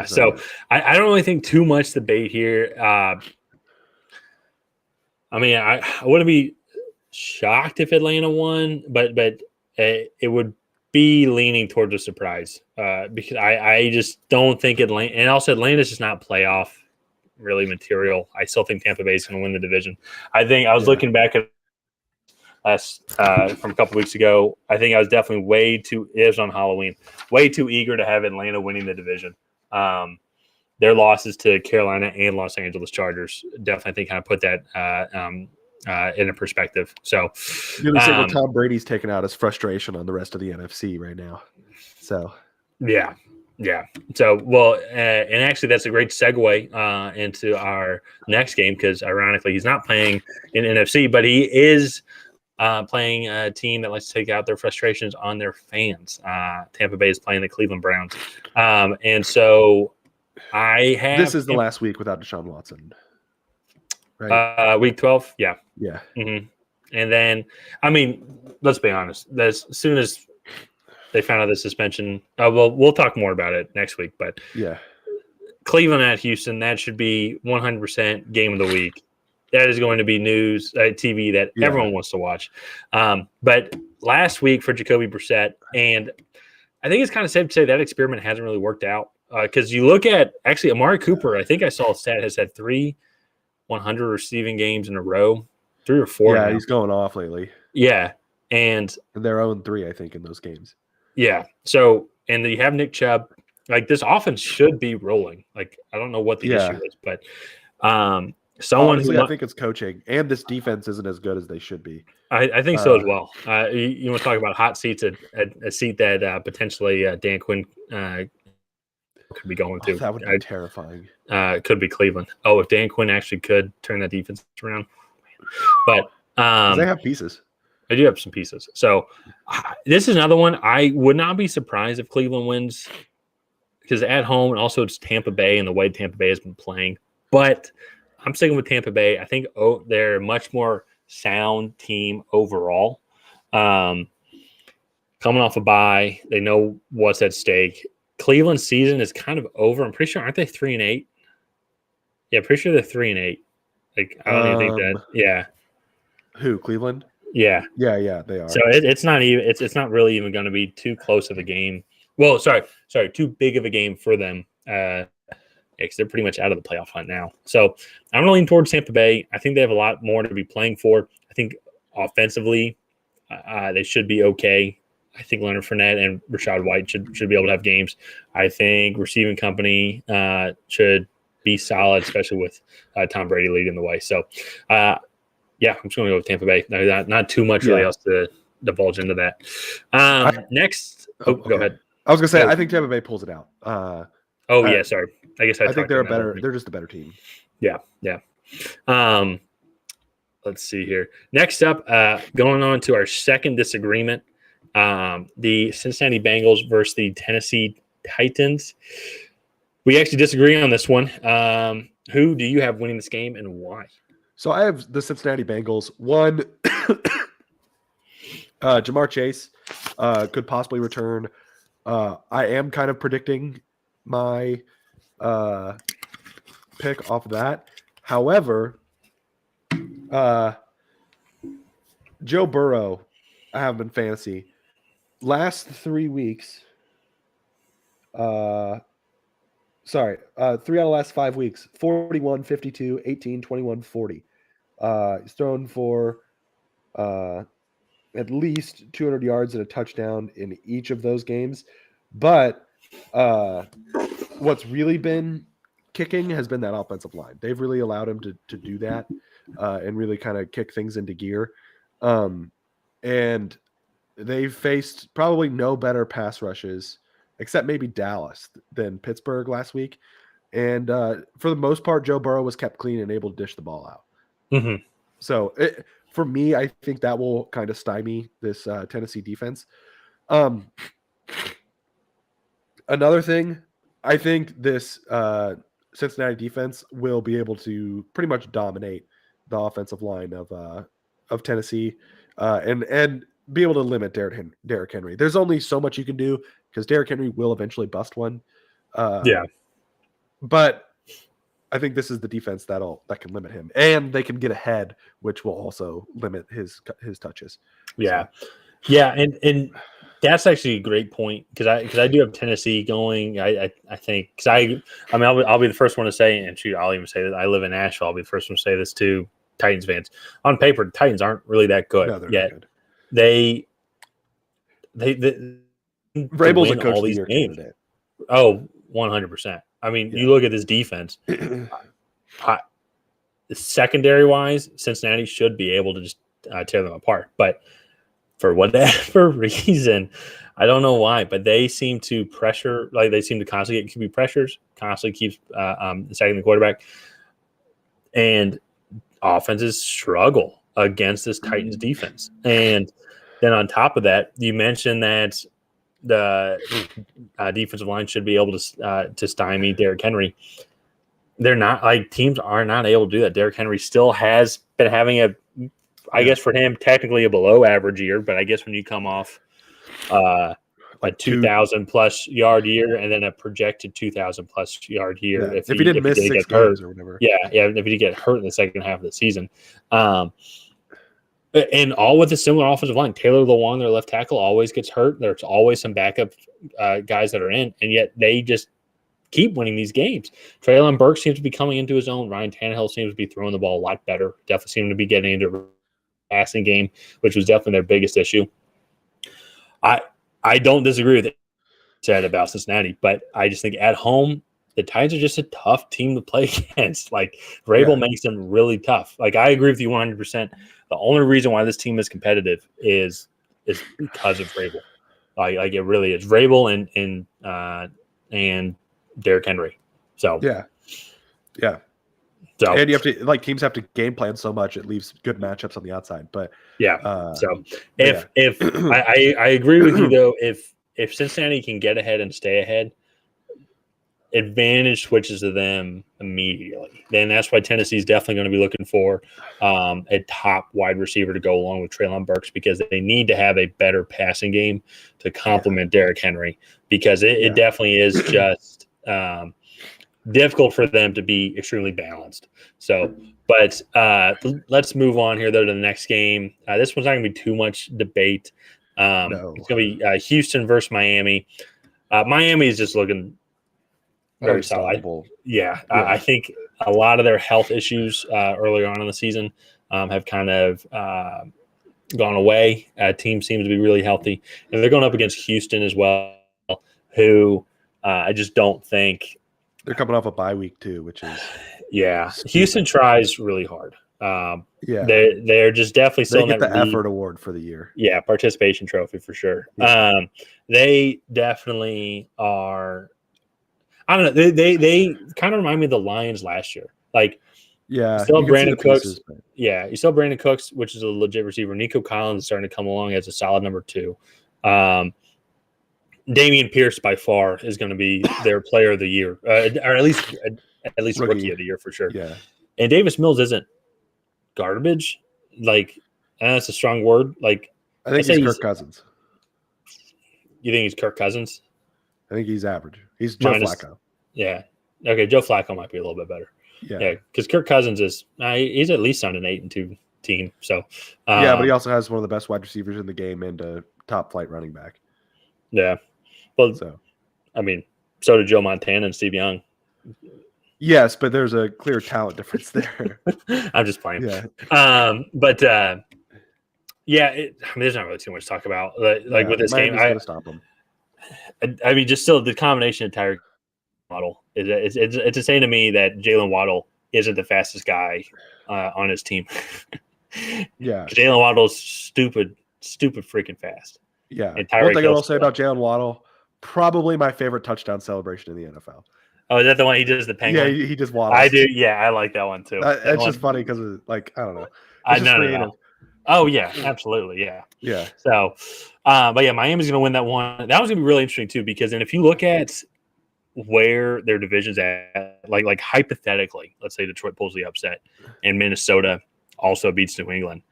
So I don't really think too much debate here. I mean, I wouldn't be shocked if Atlanta won, but it would be leaning towards a surprise because I just don't think Atlanta, and also Atlanta's just not playoff really material. I still think Tampa Bay is going to win the division. I think I was looking back at from a couple weeks ago. I think I was definitely it was on Halloween, way too eager to have Atlanta winning the division. Their losses to Carolina and Los Angeles Chargers definitely think kind of put that in a perspective. So Tom Brady's taking out his frustration on the rest of the NFC right now. So yeah. So and actually that's a great segue into our next game because ironically he's not playing in NFC, but he is playing a team that likes to take out their frustrations on their fans. Tampa Bay is playing the Cleveland Browns, and so this is the last week without Deshaun Watson, right? Week 12, yeah. Mm-hmm. And then, I mean, let's be honest. As soon as they found out the suspension, we'll talk more about it next week. But Cleveland at Houston, that should be 100% game of the week. That is going to be news TV that everyone wants to watch. But last week for Jacoby Brissett, and I think it's kind of safe to say that experiment hasn't really worked out. Because you look at actually Amari Cooper, I think I saw a stat has had 3 100 receiving games in a row, 3 or 4. Yeah, he's going off lately. Yeah, and they're 0-3, I think, in those games. Yeah. So, and you have Nick Chubb. Like this offense should be rolling. Like I don't know what the issue is, but honestly, I think it's coaching, and this defense isn't as good as they should be. I think so as well. You want to talk about hot seats? A seat that potentially Dan Quinn could be going to. That would be terrifying. Could be Cleveland. If Dan Quinn actually could turn that defense around. But they have pieces. They do have some pieces. So this is another one. I would not be surprised if Cleveland wins because at home and also it's Tampa Bay and the way Tampa Bay has been playing. But I'm sticking with Tampa Bay. I think they're a much more sound team overall. Coming off a bye, they know what's at stake. Cleveland's season is kind of over. I'm pretty sure, aren't they 3-8? Yeah, pretty sure they're 3-8. Like I don't even think that. Yeah. Who? Cleveland? Yeah. Yeah, they are. So it's not even. It's not really even going to be too close of a game. Well, sorry, too big of a game for them. Because they're pretty much out of the playoff hunt now. So I'm going to lean towards Tampa Bay. I think they have a lot more to be playing for. I think offensively, they should be okay. I think Leonard Fournette and Rashad White should be able to have games. I think receiving company should be solid, especially with Tom Brady leading the way. So, I'm just going to go with Tampa Bay. Not too much really else to divulge into that. Next, go ahead. I was going to say, I think Tampa Bay pulls it out. Sorry. I guess I think they're better. They're just a better team. Yeah. Let's see here. Next up, going on to our second disagreement, the Cincinnati Bengals versus the Tennessee Titans. We actually disagree on this one. Who do you have winning this game and why? So I have the Cincinnati Bengals. One, Jamar Chase could possibly return. I am kind of predicting my pick off of that. However, Joe Burrow, I have him in fantasy. Last 3 weeks, 3 out of the last 5 weeks, 41, 52, 18, 21, 40. He's thrown for at least 200 yards and a touchdown in each of those games. But what's really been kicking has been that offensive line. They've really allowed him to do that and really kind of kick things into gear. And they've faced probably no better pass rushes, except maybe Dallas, than Pittsburgh last week. And for the most part, Joe Burrow was kept clean and able to dish the ball out. Mm-hmm. So for me, I think that will kind of stymie this Tennessee defense. Another thing, I think this Cincinnati defense will be able to pretty much dominate the offensive line of Tennessee and be able to limit Derrick Henry. There's only so much you can do because Derrick Henry will eventually bust one. But I think this is the defense that can limit him, and they can get ahead, which will also limit his touches. Yeah, so. Yeah, and that's actually a great point because I do have Tennessee going. I think because I'll be the first one to say, and shoot, I'll even say that I live in Nashville. I'll be the first one to say this too. Titans fans, on paper, the Titans aren't really that good yet. Good. They Vrabel's a coach of the year candidate. Oh, 100%. I mean, you look at this defense. Secondary wise, Cincinnati should be able to just tear them apart. But for whatever reason, I don't know why, but they seem to pressure, like they seem to constantly get QB pressures, constantly keeps sacking the quarterback, and offenses struggle against this Titans defense. And then on top of that, you mentioned that the defensive line should be able to stymie Derrick Henry. They're not, like, teams are not able to do that. Derrick Henry still has been having I guess for him, technically a below average year, but I guess when you come off a 2,000 plus yard year and then a projected 2,000 plus yard year, if he didn't miss 6 games or whatever. Yeah, if he did get hurt in the second half of the season. And all with a similar offensive line. Taylor Lewan, their left tackle, always gets hurt. There's always some backup guys that are in, and yet they just keep winning these games. Treylon Burks seems to be coming into his own. Ryan Tannehill seems to be throwing the ball a lot better. Definitely seem to be getting into a passing game, which was definitely their biggest issue. I don't disagree with it said about Cincinnati, but I just think at home, the Titans are just a tough team to play against. Like, Vrabel makes them really tough. Like, I agree with you 100%. The only reason why this team is competitive is because of Vrabel. Like it really is. Vrabel and Derrick Henry. So yeah. So, and you have to, teams have to game plan so much, it leaves good matchups on the outside. But if I agree with you though, if Cincinnati can get ahead and stay ahead, advantage switches to them immediately. Then that's why Tennessee is definitely going to be looking for a top wide receiver to go along with Treylon Burks, because they need to have a better passing game to complement Derrick Henry, because it definitely is just difficult for them to be extremely balanced. So, but let's move on here though to the next game. This one's not going to be too much debate. It's going to be Houston versus Miami. Miami is just looking very solid. Yeah. I think a lot of their health issues earlier on in the season have kind of gone away. Team seems to be really healthy, and they're going up against Houston as well, who I just don't think they're coming off a bye week too, which is stupid. Houston tries really hard. They're just definitely still they get the effort award for the year. Yeah, participation trophy for sure. Yeah. They definitely are. I don't know. They kind of remind me of the Lions last year. Like, you still have Brandon Cooks. Pieces, you still have Brandon Cooks, which is a legit receiver. Nico Collins is starting to come along as a solid number 2. Damian Pierce by far is going to be their player of the year, or at least rookie of the year for sure. Yeah. And Davis Mills isn't garbage. Like, that's a strong word. Like, I think he's Kirk Cousins. You think he's Kirk Cousins? I think he's average. He's Joe Flacco. Yeah. Okay, Joe Flacco might be a little bit better. Yeah, because Kirk Cousins he's at least on an 8-2 team. So yeah, but he also has one of the best wide receivers in the game and a top flight running back. Yeah. Well, I mean, so did Joe Montana and Steve Young. Yes, but there's a clear talent difference there. I'm just playing. Yeah. But there's not really too much to talk about. Like with this game, going to stop him. I mean, just still the combination of Tyreek Waddle it's insane to me that Jalen Waddle isn't the fastest guy on his team. Yeah, Jalen Waddle's stupid freaking fast. Yeah. One thing I will say about Jalen Waddle, probably my favorite touchdown celebration in the NFL. Oh, is that the one he does the penguin? Yeah, he just waddles. I do. Yeah, I like that one too. It's just funny because I don't know. No. Oh yeah, absolutely. Yeah. Yeah. So, but yeah, Miami's going to win that one. That was going to be really interesting too, because then if you look at where their division's at, like hypothetically, let's say Detroit pulls the upset and Minnesota also beats New England.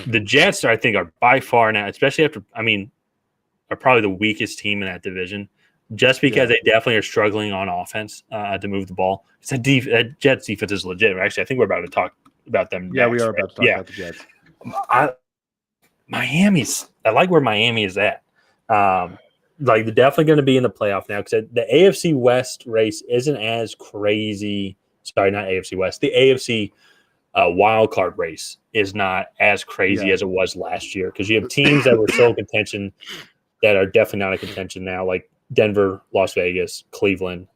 The Jets, I think, are by far now, especially after, are probably the weakest team in that division, just because they definitely are struggling on offense to move the ball. That Jets defense is legit. Actually, I think we're about to talk about them. Yeah, next, we are about to talk about the Jets. I like where Miami is at. They're definitely going to be in the playoff now, because the AFC West race isn't as crazy. Sorry, not AFC West. The AFC wild card race is not as crazy as it was last year, because you have teams that were still in contention that are definitely not in contention now, like Denver, Las Vegas, Cleveland,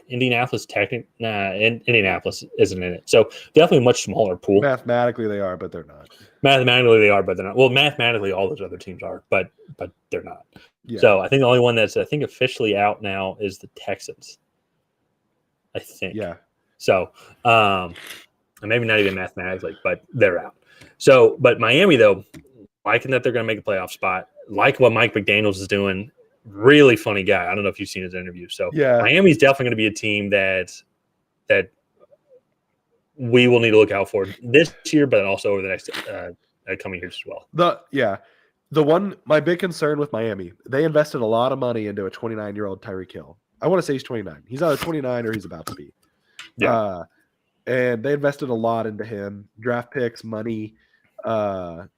Indianapolis. Indianapolis isn't in it, so definitely a much smaller pool. Mathematically, they are, but they're not. Mathematically, they are, but they're not. Well, mathematically, all those other teams are, but they're not. Yeah. So I think the only one that's officially out now is the Texans. I think. Yeah. So, maybe not even mathematically, but they're out. So, but Miami, though, liking that they're going to make a playoff spot, like what Mike McDaniels is doing. Really funny guy. I don't know if you've seen his interview. So, Miami's definitely going to be a team that we will need to look out for this year, but also over the next coming years as well. My big concern with Miami, they invested a lot of money into a 29-year-old Tyreek Hill. I want to say he's 29. He's either 29 or he's about to be. Yeah. And they invested a lot into him, draft picks, money. He'll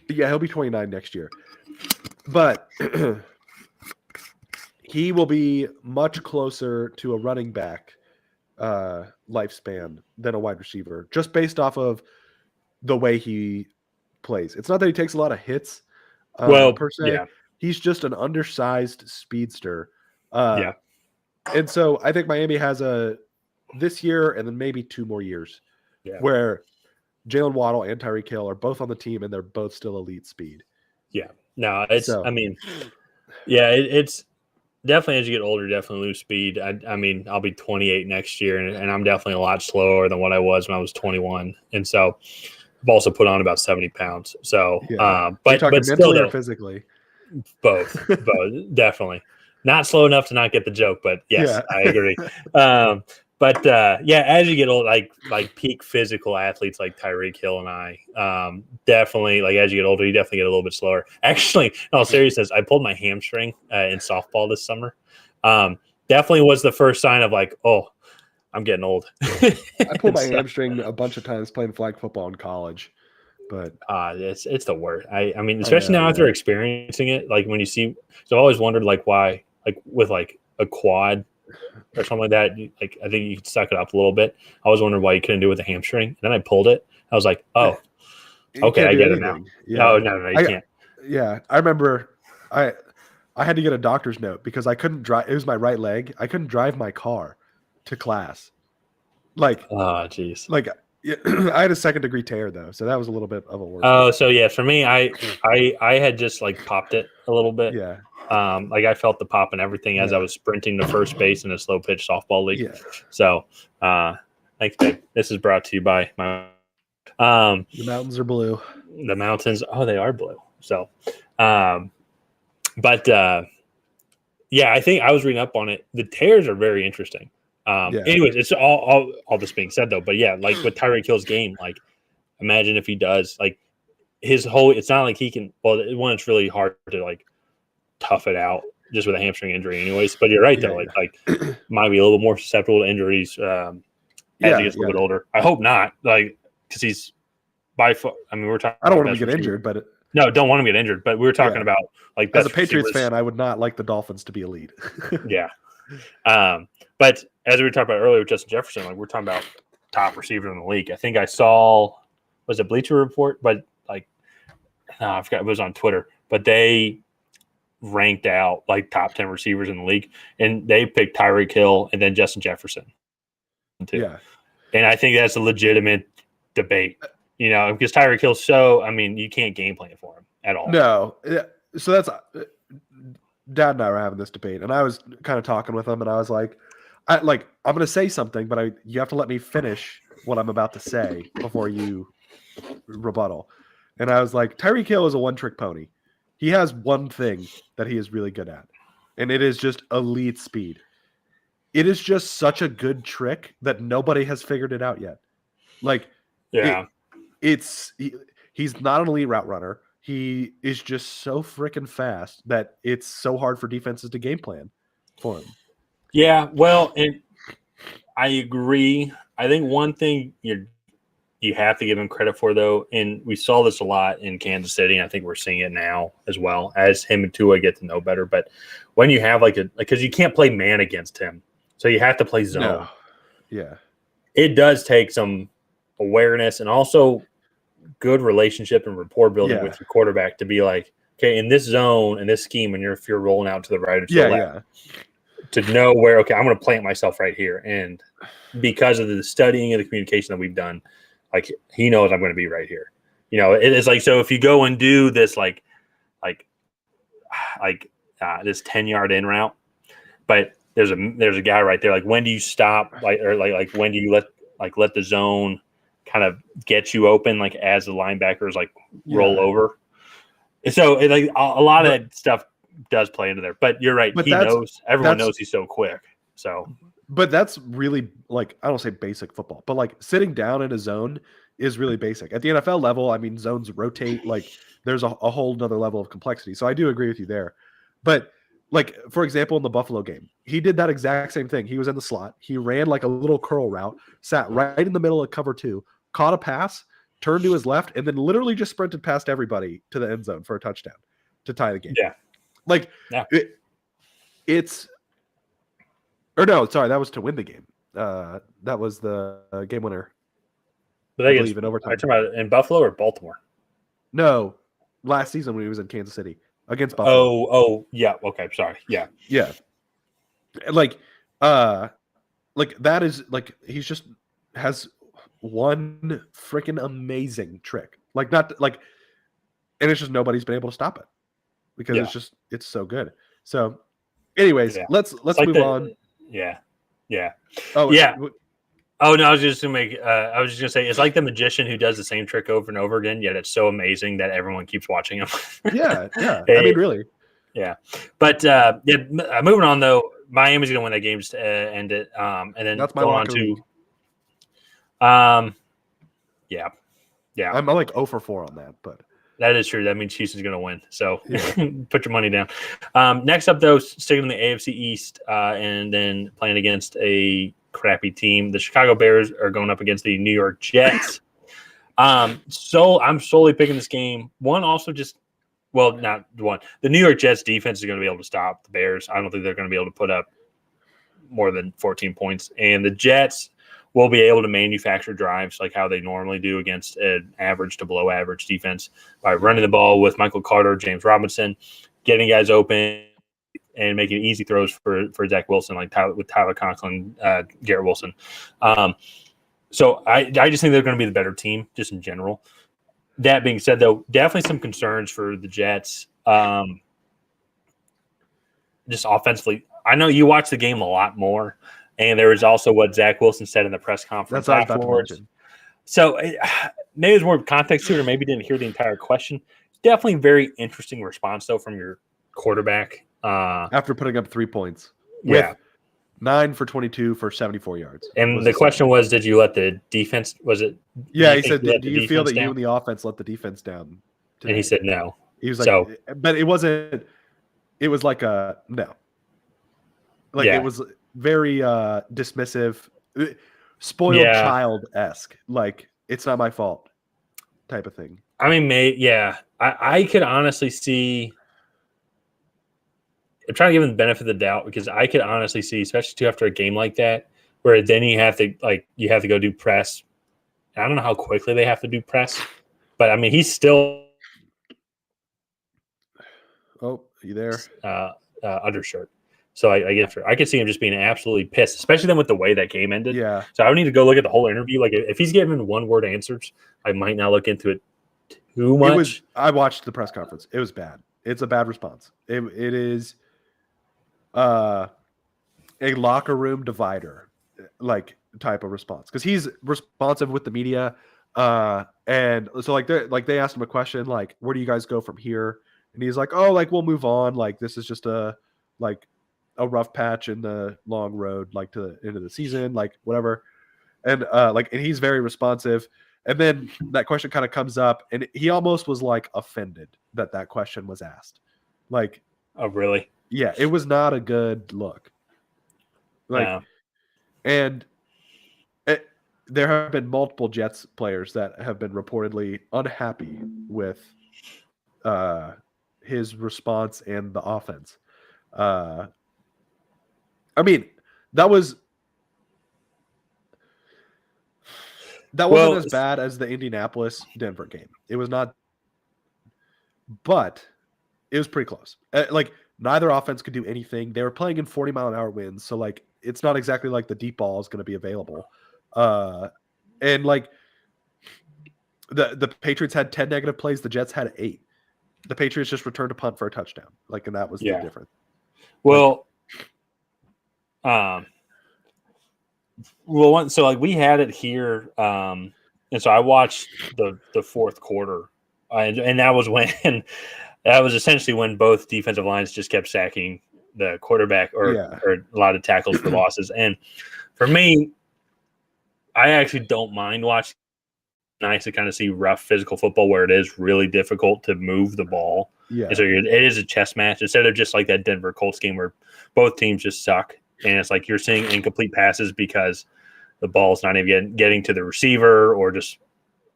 be 29 next year. But he will be much closer to a running back lifespan than a wide receiver, just based off of the way he plays. It's not that he takes a lot of hits per se. Yeah. He's just an undersized speedster. And so I think Miami has this year and then maybe 2 more years where Jalen Waddle and Tyreek Hill are both on the team and they're both still elite speed. Yeah. No, it's it's definitely, as you get older, definitely lose speed. I'll be 28 next year, and I'm definitely a lot slower than what I was when I was 21. And so I've also put on about 70 pounds. So, but still, or physically, both, definitely not slow enough to not get the joke, but yes, I agree. But as you get old, like peak physical athletes like Tyreek Hill and I, definitely, like, as you get older, you definitely get a little bit slower. Actually, in all seriousness, I pulled my hamstring in softball this summer. Definitely was the first sign of I'm getting old. I pulled my hamstring a bunch of times playing flag football in college, but it's the worst. Especially now after experiencing it, like when you see. So I've always wondered why, with a quad or something like that, I think you could suck it up a little bit. I was wondering why you couldn't do it with a hamstring. And then I pulled it. I was like, oh, okay, I get it now. Yeah. No, you can't. Yeah, I remember I had to get a doctor's note because I couldn't drive. It was my right leg. I couldn't drive my car to class. Oh, jeez. I had a 2nd-degree tear though, so that was a little bit of a worse. Oh, so yeah, for me, I had just popped it a little bit. Yeah. I felt the pop and everything as I was sprinting to first base in a slow pitch softball league. Yeah. So, thanks, babe. This is brought to you by my. The mountains are blue. The mountains, they are blue. So, But yeah, I think I was reading up on it. The tears are very interesting. Anyways, it's all this being said though. But yeah, like with Tyreek Hill's game, like imagine if he does like his whole. It's not like he can. Well, one, it's really hard to like tough it out just with a hamstring injury, anyways. But you're right though. Like might be a little more susceptible to injuries as he gets a little bit older. I hope not. Like because he's by far. I mean, we're talking. I don't want him to get injured, but no, don't want him to get injured. But we were talking about like as a Patriots fan, I would not like the Dolphins to be elite. Yeah. But as we were talking about earlier with Justin Jefferson, like we're talking about top receiver in the league. I think I saw was it Bleacher Report, but like no, I forgot it was on Twitter, but they ranked out like top 10 receivers in the league, and they picked Tyreek Hill and then Justin Jefferson too. Yeah. And I think that's a legitimate debate, you know, because Tyreek Hill's you can't game plan for him at all. No. So that's Dad and I were having this debate, and I was kind of talking with him, and I was like, I'm going to say something, but you have to let me finish what I'm about to say before you rebuttal. And I was like, Tyreek Hill is a one-trick pony. He has one thing that he is really good at, and it is just elite speed. It is just such a good trick that nobody has figured it out yet. Like, he's not an elite route runner. He is just so freaking fast that it's so hard for defenses to game plan for him. Yeah, well, and I agree. I think one thing you have to give him credit for, though, and we saw this a lot in Kansas City, and I think we're seeing it now as well as him and Tua get to know better. But when you have because you can't play man against him, so you have to play zone. No. Yeah, it does take some awareness and also good relationship and rapport building with your quarterback to be like, okay, in this zone, in this scheme, and if you're rolling out to the right or to the left, to know where, okay, I'm going to plant myself right here. And because of the studying and the communication that we've done, like he knows I'm going to be right here. You know, it is like, so if you go and do this, this 10-yard in route, but there's a guy right there. Like, when do you stop? Like when do you let the zone kind of get you open, like as the linebackers roll over? And so a lot of that stuff does play into there. But you're right. Everyone knows he's so quick. So, but that's really I don't say basic football, but sitting down in a zone is really basic. At the NFL level, I mean, zones rotate. There's a whole nother level of complexity. So I do agree with you there. But for example, in the Buffalo game, he did that exact same thing. He was in the slot. He ran a little curl route, sat right in the middle of cover 2, caught a pass, turned to his left, and then literally just sprinted past everybody to the end zone for a touchdown to tie the game. Yeah. That was to win the game. That was the game winner. But I believe in overtime. Are you talking about in Buffalo or Baltimore? No, last season when he was in Kansas City against Buffalo. Oh, yeah. Okay, sorry. Yeah. That is he's just has one freaking amazing trick. And it's just nobody's been able to stop it because it's so good. So, anyways, let's move on. Yeah. Oh yeah. Oh no, I was just gonna say it's like the magician who does the same trick over and over again, yet it's so amazing that everyone keeps watching him. yeah. I mean, really. Yeah, but moving on though, Miami's gonna win that game to end it, and then that's my going on to. Yeah. I'm 0 for 4 on that, but that is true. That means Houston's going to win. So put your money down. Next up, though, sticking in the AFC East and then playing against a crappy team. The Chicago Bears are going up against the New York Jets. So I'm solely picking this game. Not one. The New York Jets defense is going to be able to stop the Bears. I don't think they're going to be able to put up more than 14 points. And the Jets will be able to manufacture drives like how they normally do against an average to below average defense by running the ball with Michael Carter, James Robinson, getting guys open and making easy throws for Zach Wilson, with Tyler Conklin, Garrett Wilson. So I just think they're going to be the better team just in general. That being said, though, definitely some concerns for the Jets. Just offensively, I know you watch the game a lot more. And there was also what Zach Wilson said in the press conference afterwards. So maybe there's more context to it, or maybe didn't hear the entire question. Definitely a very interesting response, though, from your quarterback. After putting up 3 points. Yeah. With 9 for 22 for 74 yards. And the question was, did you let the defense? Was it? Yeah, he said, "Do you feel that you and the offense let the defense down today?" And he said no. He was like, but it wasn't. It was like a no. Like it was very dismissive, spoiled child-esque. Like it's not my fault, type of thing. I mean, I could honestly see. I'm trying to give him the benefit of the doubt because I could honestly see, especially too after a game like that, where then you have to go do press. I don't know how quickly they have to do press, but I mean he's still. Oh, you there? Undershirt. So I could see him just being absolutely pissed, especially then with the way that game ended. Yeah. So I would need to go look at the whole interview. Like if he's giving 1-word answers, I might not look into it too much. I watched the press conference. It was bad. It's a bad response. It is a locker room divider like type of response because he's responsive with the media. And so they asked him a question like, where do you guys go from here? And he's like, oh, like we'll move on. Like this is just a rough patch in the long road, like to the end of the season, like whatever. And and he's very responsive. And then that question kind of comes up, and he almost was like offended that question was asked. Like, oh really? Yeah, it was not a good look. Like, and there have been multiple Jets players that have been reportedly unhappy with his response and the offense. I mean, that wasn't as bad as the Indianapolis-Denver game. It was not, but it was pretty close. Like neither offense could do anything. They were playing in 40-mile-an-hour winds, so like it's not exactly like the deep ball is going to be available. And like the Patriots had 10 negative plays, the Jets had 8. The Patriots just returned a punt for a touchdown. Like, and that was the difference. Well, so like we had it here, and so I watched the fourth quarter, and that was essentially when both defensive lines just kept sacking the quarterback or a lot of tackles for losses. And for me, I actually don't mind watching. Nice to kind of see rough physical football where it is really difficult to move the ball. Yeah. And so it is a chess match instead of just like that Denver Colts game where both teams just suck. And it's like you're seeing incomplete passes because the ball's not even getting to the receiver or just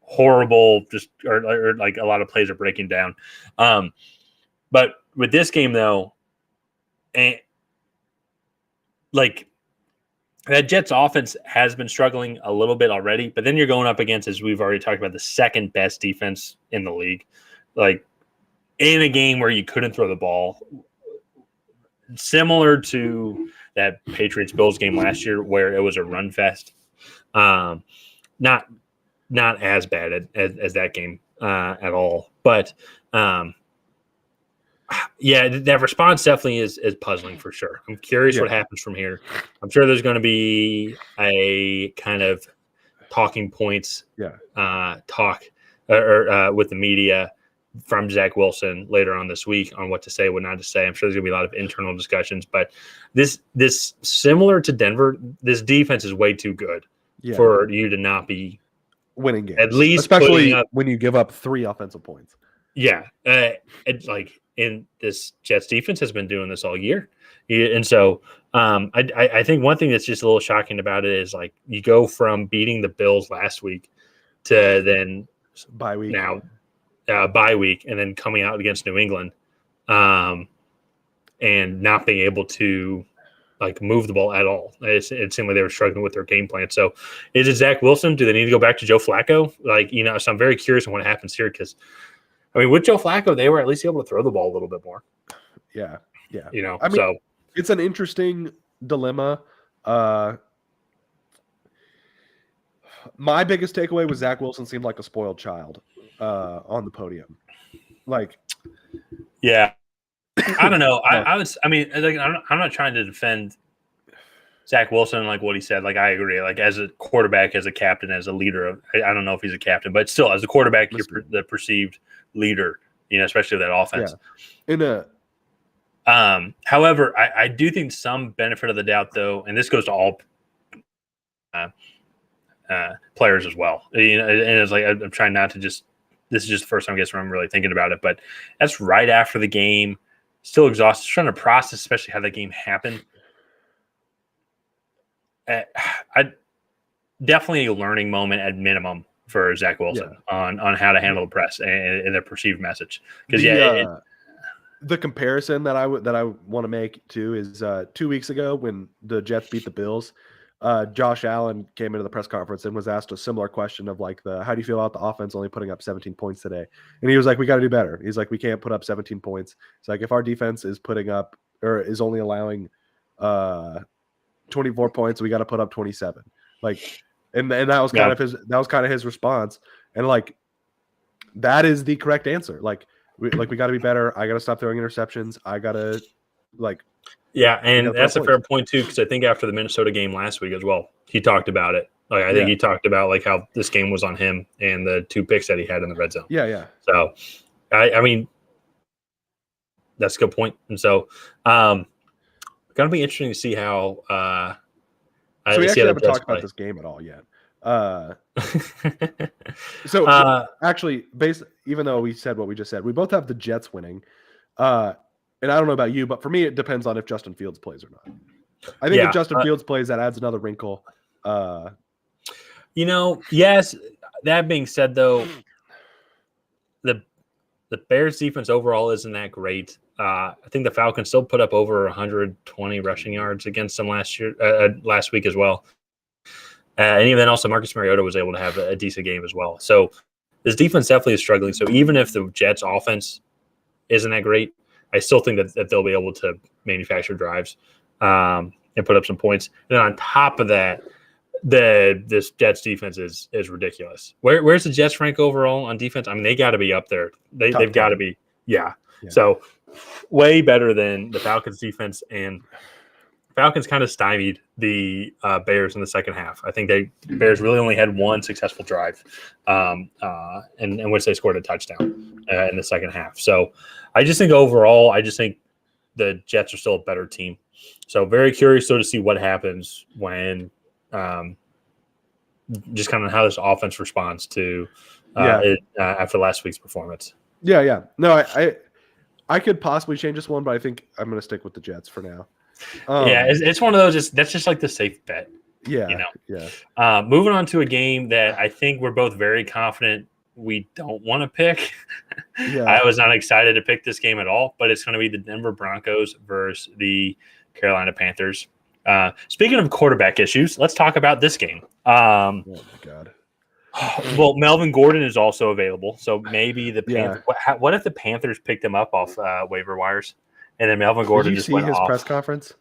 horrible, or like a lot of plays are breaking down. But with this game though, like that Jets offense has been struggling a little bit already, but then you're going up against, as we've already talked about, the second best defense in the league. Like in a game where you couldn't throw the ball, similar to that Patriots-Bills game last year where it was a run fest. Not as bad as that game at all, but that response definitely is puzzling for sure. I'm curious what happens from here. I'm sure there's going to be a kind of talking points talk with the media from Zach Wilson later on this week on what to say, what not to say. I'm sure there's going to be a lot of internal discussions, but this similar to Denver, this defense is way too good for you to not be winning games, at least especially when you give up 3 offensive points. Yeah, it's like in this Jets defense has been doing this all year, and so I think one thing that's just a little shocking about it is like you go from beating the Bills last week to then bye week and then coming out against New England, and not being able to like move the ball at all. It seemed like they were struggling with their game plan. So is it Zach Wilson? Do they need to go back to Joe Flacco? So I'm very curious on what happens here because. I mean, with Joe Flacco, they were at least able to throw the ball a little bit more. Yeah. I mean, it's an interesting dilemma. My biggest takeaway was Zach Wilson seemed like a spoiled child on the podium. Like, yeah, I don't know. I'm not trying to defend Zach Wilson, like what he said. Like, I agree. Like, as a quarterback, as a captain, as a leader, I don't know if he's a captain, but still, as a quarterback, you're the perceived leader, especially of that offense. Yeah. However, I do think some benefit of the doubt, though, and this goes to all players as well. And it's like I'm trying not to just. This is just the first time I guess when I'm really thinking about it, but that's right after the game. Still exhausted, trying to process, especially how that game happened. I definitely a learning moment at minimum for Zach Wilson on how to handle the press and their perceived message. Because the comparison that I want to make too is 2 weeks ago when the Jets beat the Bills. Josh Allen came into the press conference and was asked a similar question of like how do you feel about the offense only putting up 17 points today? And he was like, we got to do better. He's like, we can't put up 17 points. It's like if our defense is putting up or is only allowing 24 points, we got to put up 27. Like, and that was kind of his response. And like that is the correct answer. Like we got to be better. I got to stop throwing interceptions. I got to like. Yeah, and that's a fair point too, because I think after the Minnesota game last week as well, he talked about it. Like I think he talked about like how this game was on him and the 2 picks that he had in the red zone. Yeah. So, I mean, that's a good point. And so, going to be interesting to see how. So we actually haven't talked about this game at all yet. Actually, even though we said what we just said, we both have the Jets winning. And I don't know about you, but for me, it depends on if Justin Fields plays or not. I think if Justin Fields plays, that adds another wrinkle. Yes. That being said, though, the Bears defense overall isn't that great. I think the Falcons still put up over 120 rushing yards against them last week as well. And even then, also Marcus Mariota was able to have a decent game as well. So this defense definitely is struggling. So even if the Jets' offense isn't that great, I still think that they'll be able to manufacture drives and put up some points. And then on top of that, this Jets defense is ridiculous. Where's the Jets rank overall on defense? I mean, they got to be up there. They've got to be, yeah. So way better than the Falcons defense, and Falcons kind of stymied the Bears in the second half. I think the Bears really only had one successful drive, in which they scored a touchdown in the second half. So I just think overall, the Jets are still a better team. So very curious to see what happens when just kind of how this offense responds to after last week's performance. Yeah. No, I could possibly change this one, but I think I'm going to stick with the Jets for now. It's one of those. That's just like the safe bet. Yeah. Moving on to a game that I think we're both very confident we don't want to pick. I was not excited to pick this game at all, but it's going to be the Denver Broncos versus the Carolina Panthers. Speaking of quarterback issues, let's talk about this game. Oh my God. Well, Melvin Gordon is also available, so maybe the Panthers. What if the Panthers picked him up off waiver wires, and then Melvin Gordon just went off? Did you see his press conference?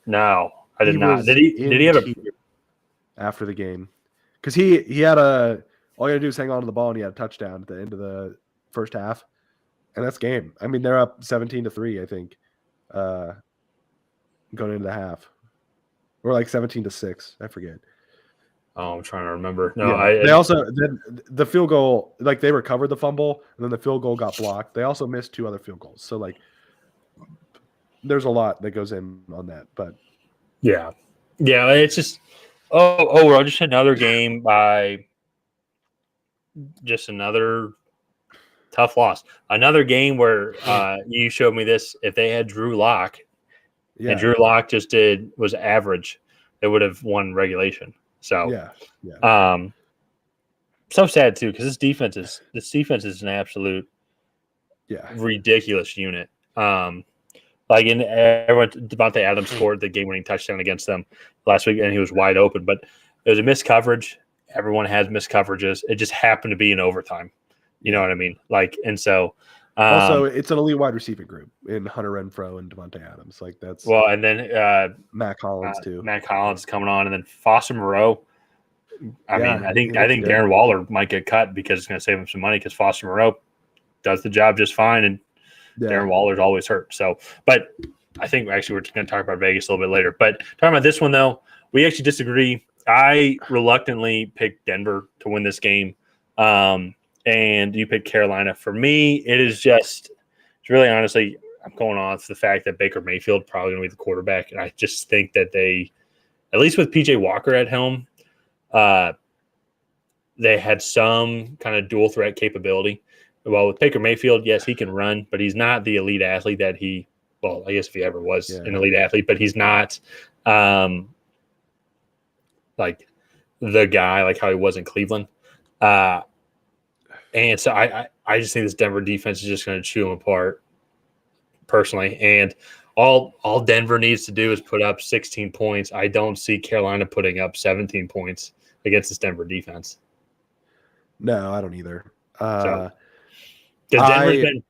No, I did not. Did he have after the game? Because he had all you had to do is hang on to the ball, and he had a touchdown at the end of the first half, and that's game. I mean, they're up 17-3, I think, going into the half, or like 17-6. I forget. Oh, I'm trying to remember. No, they also the field goal, like they recovered the fumble, and then the field goal got blocked. They also missed 2 other field goals. So like, there's a lot that goes in on that. But yeah, it's just we're just another game by just another tough loss. Another game where you showed me this. If they had Drew Lock, and Drew Lock was average, they would have won regulation. So so sad too, because this defense is an absolute ridiculous unit. Like Devontae Adams scored the game-winning touchdown against them last week, and he was wide open. But it was a missed coverage. Everyone has missed coverages. It just happened to be in overtime. You know what I mean? Like, and so also it's an elite wide receiving group in Hunter Renfrow and Devontae Adams. Like that's and then Matt Collins too. Matt Collins coming on, and then Foster Moreau. I think Darren Waller might get cut because it's going to save him some money because Foster Moreau does the job just fine, and Darren Waller's always hurt. So, but I think actually we're going to talk about Vegas a little bit later. But talking about this one though, we actually disagree. I reluctantly picked Denver to win this game, and you picked Carolina. For me, it's really honestly, I'm going off the fact that Baker Mayfield probably going to be the quarterback, and I just think that they, at least with PJ Walker at helm, they had some kind of dual threat capability. Well, with Baker Mayfield, yes, he can run, but he's not the elite athlete that he. Well, I guess if he ever was an elite athlete, but he's not like the guy like how he was in Cleveland. And so I just think this Denver defense is just going to chew him apart personally. And all Denver needs to do is put up 16 points. I don't see Carolina putting up 17 points against this Denver defense. No, I don't either. Because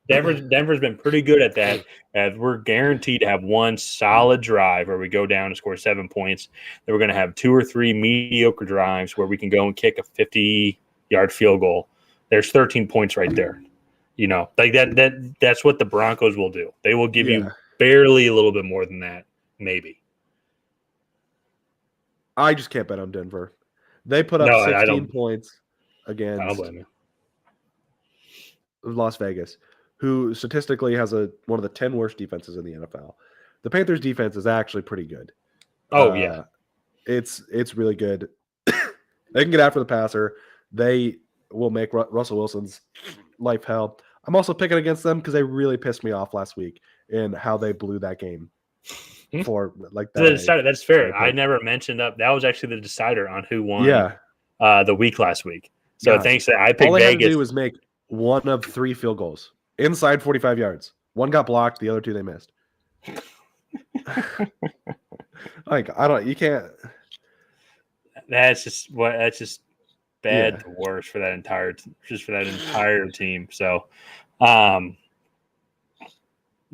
Denver's been pretty good at that. As we're guaranteed to have one solid drive where we go down and score 7 points. Then we're going to have 2 or 3 mediocre drives where we can go and kick a 50-yard field goal. There's 13 points right there. You know, like that's what the Broncos will do. They will give you barely a little bit more than that, maybe. I just can't bet on Denver. They put up 16 points against I don't blame you. Las Vegas, who statistically has one of the 10 worst defenses in the NFL. The Panthers' defense is actually pretty good. Oh, yeah. It's really good. They can get after the passer. They will make Russell Wilson's life hell. I'm also picking against them because they really pissed me off last week in how they blew that game. For like that. That's fair. I never mentioned that was actually the decider on who won the week last week. So thanks to I picked Vegas. All they had to do was make one of 3 field goals inside 45 yards. One got blocked. The other 2 they missed. You can't. That's just bad to worse for that entire team. So,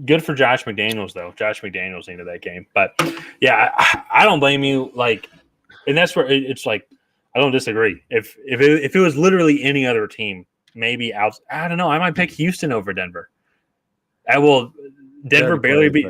good for Josh McDaniels though. Josh McDaniels into that game, but yeah, I don't blame you. Like, and that's where it's like I don't disagree. If it was literally any other team, maybe I don't know. I might pick Houston over Denver. Denver barely beat.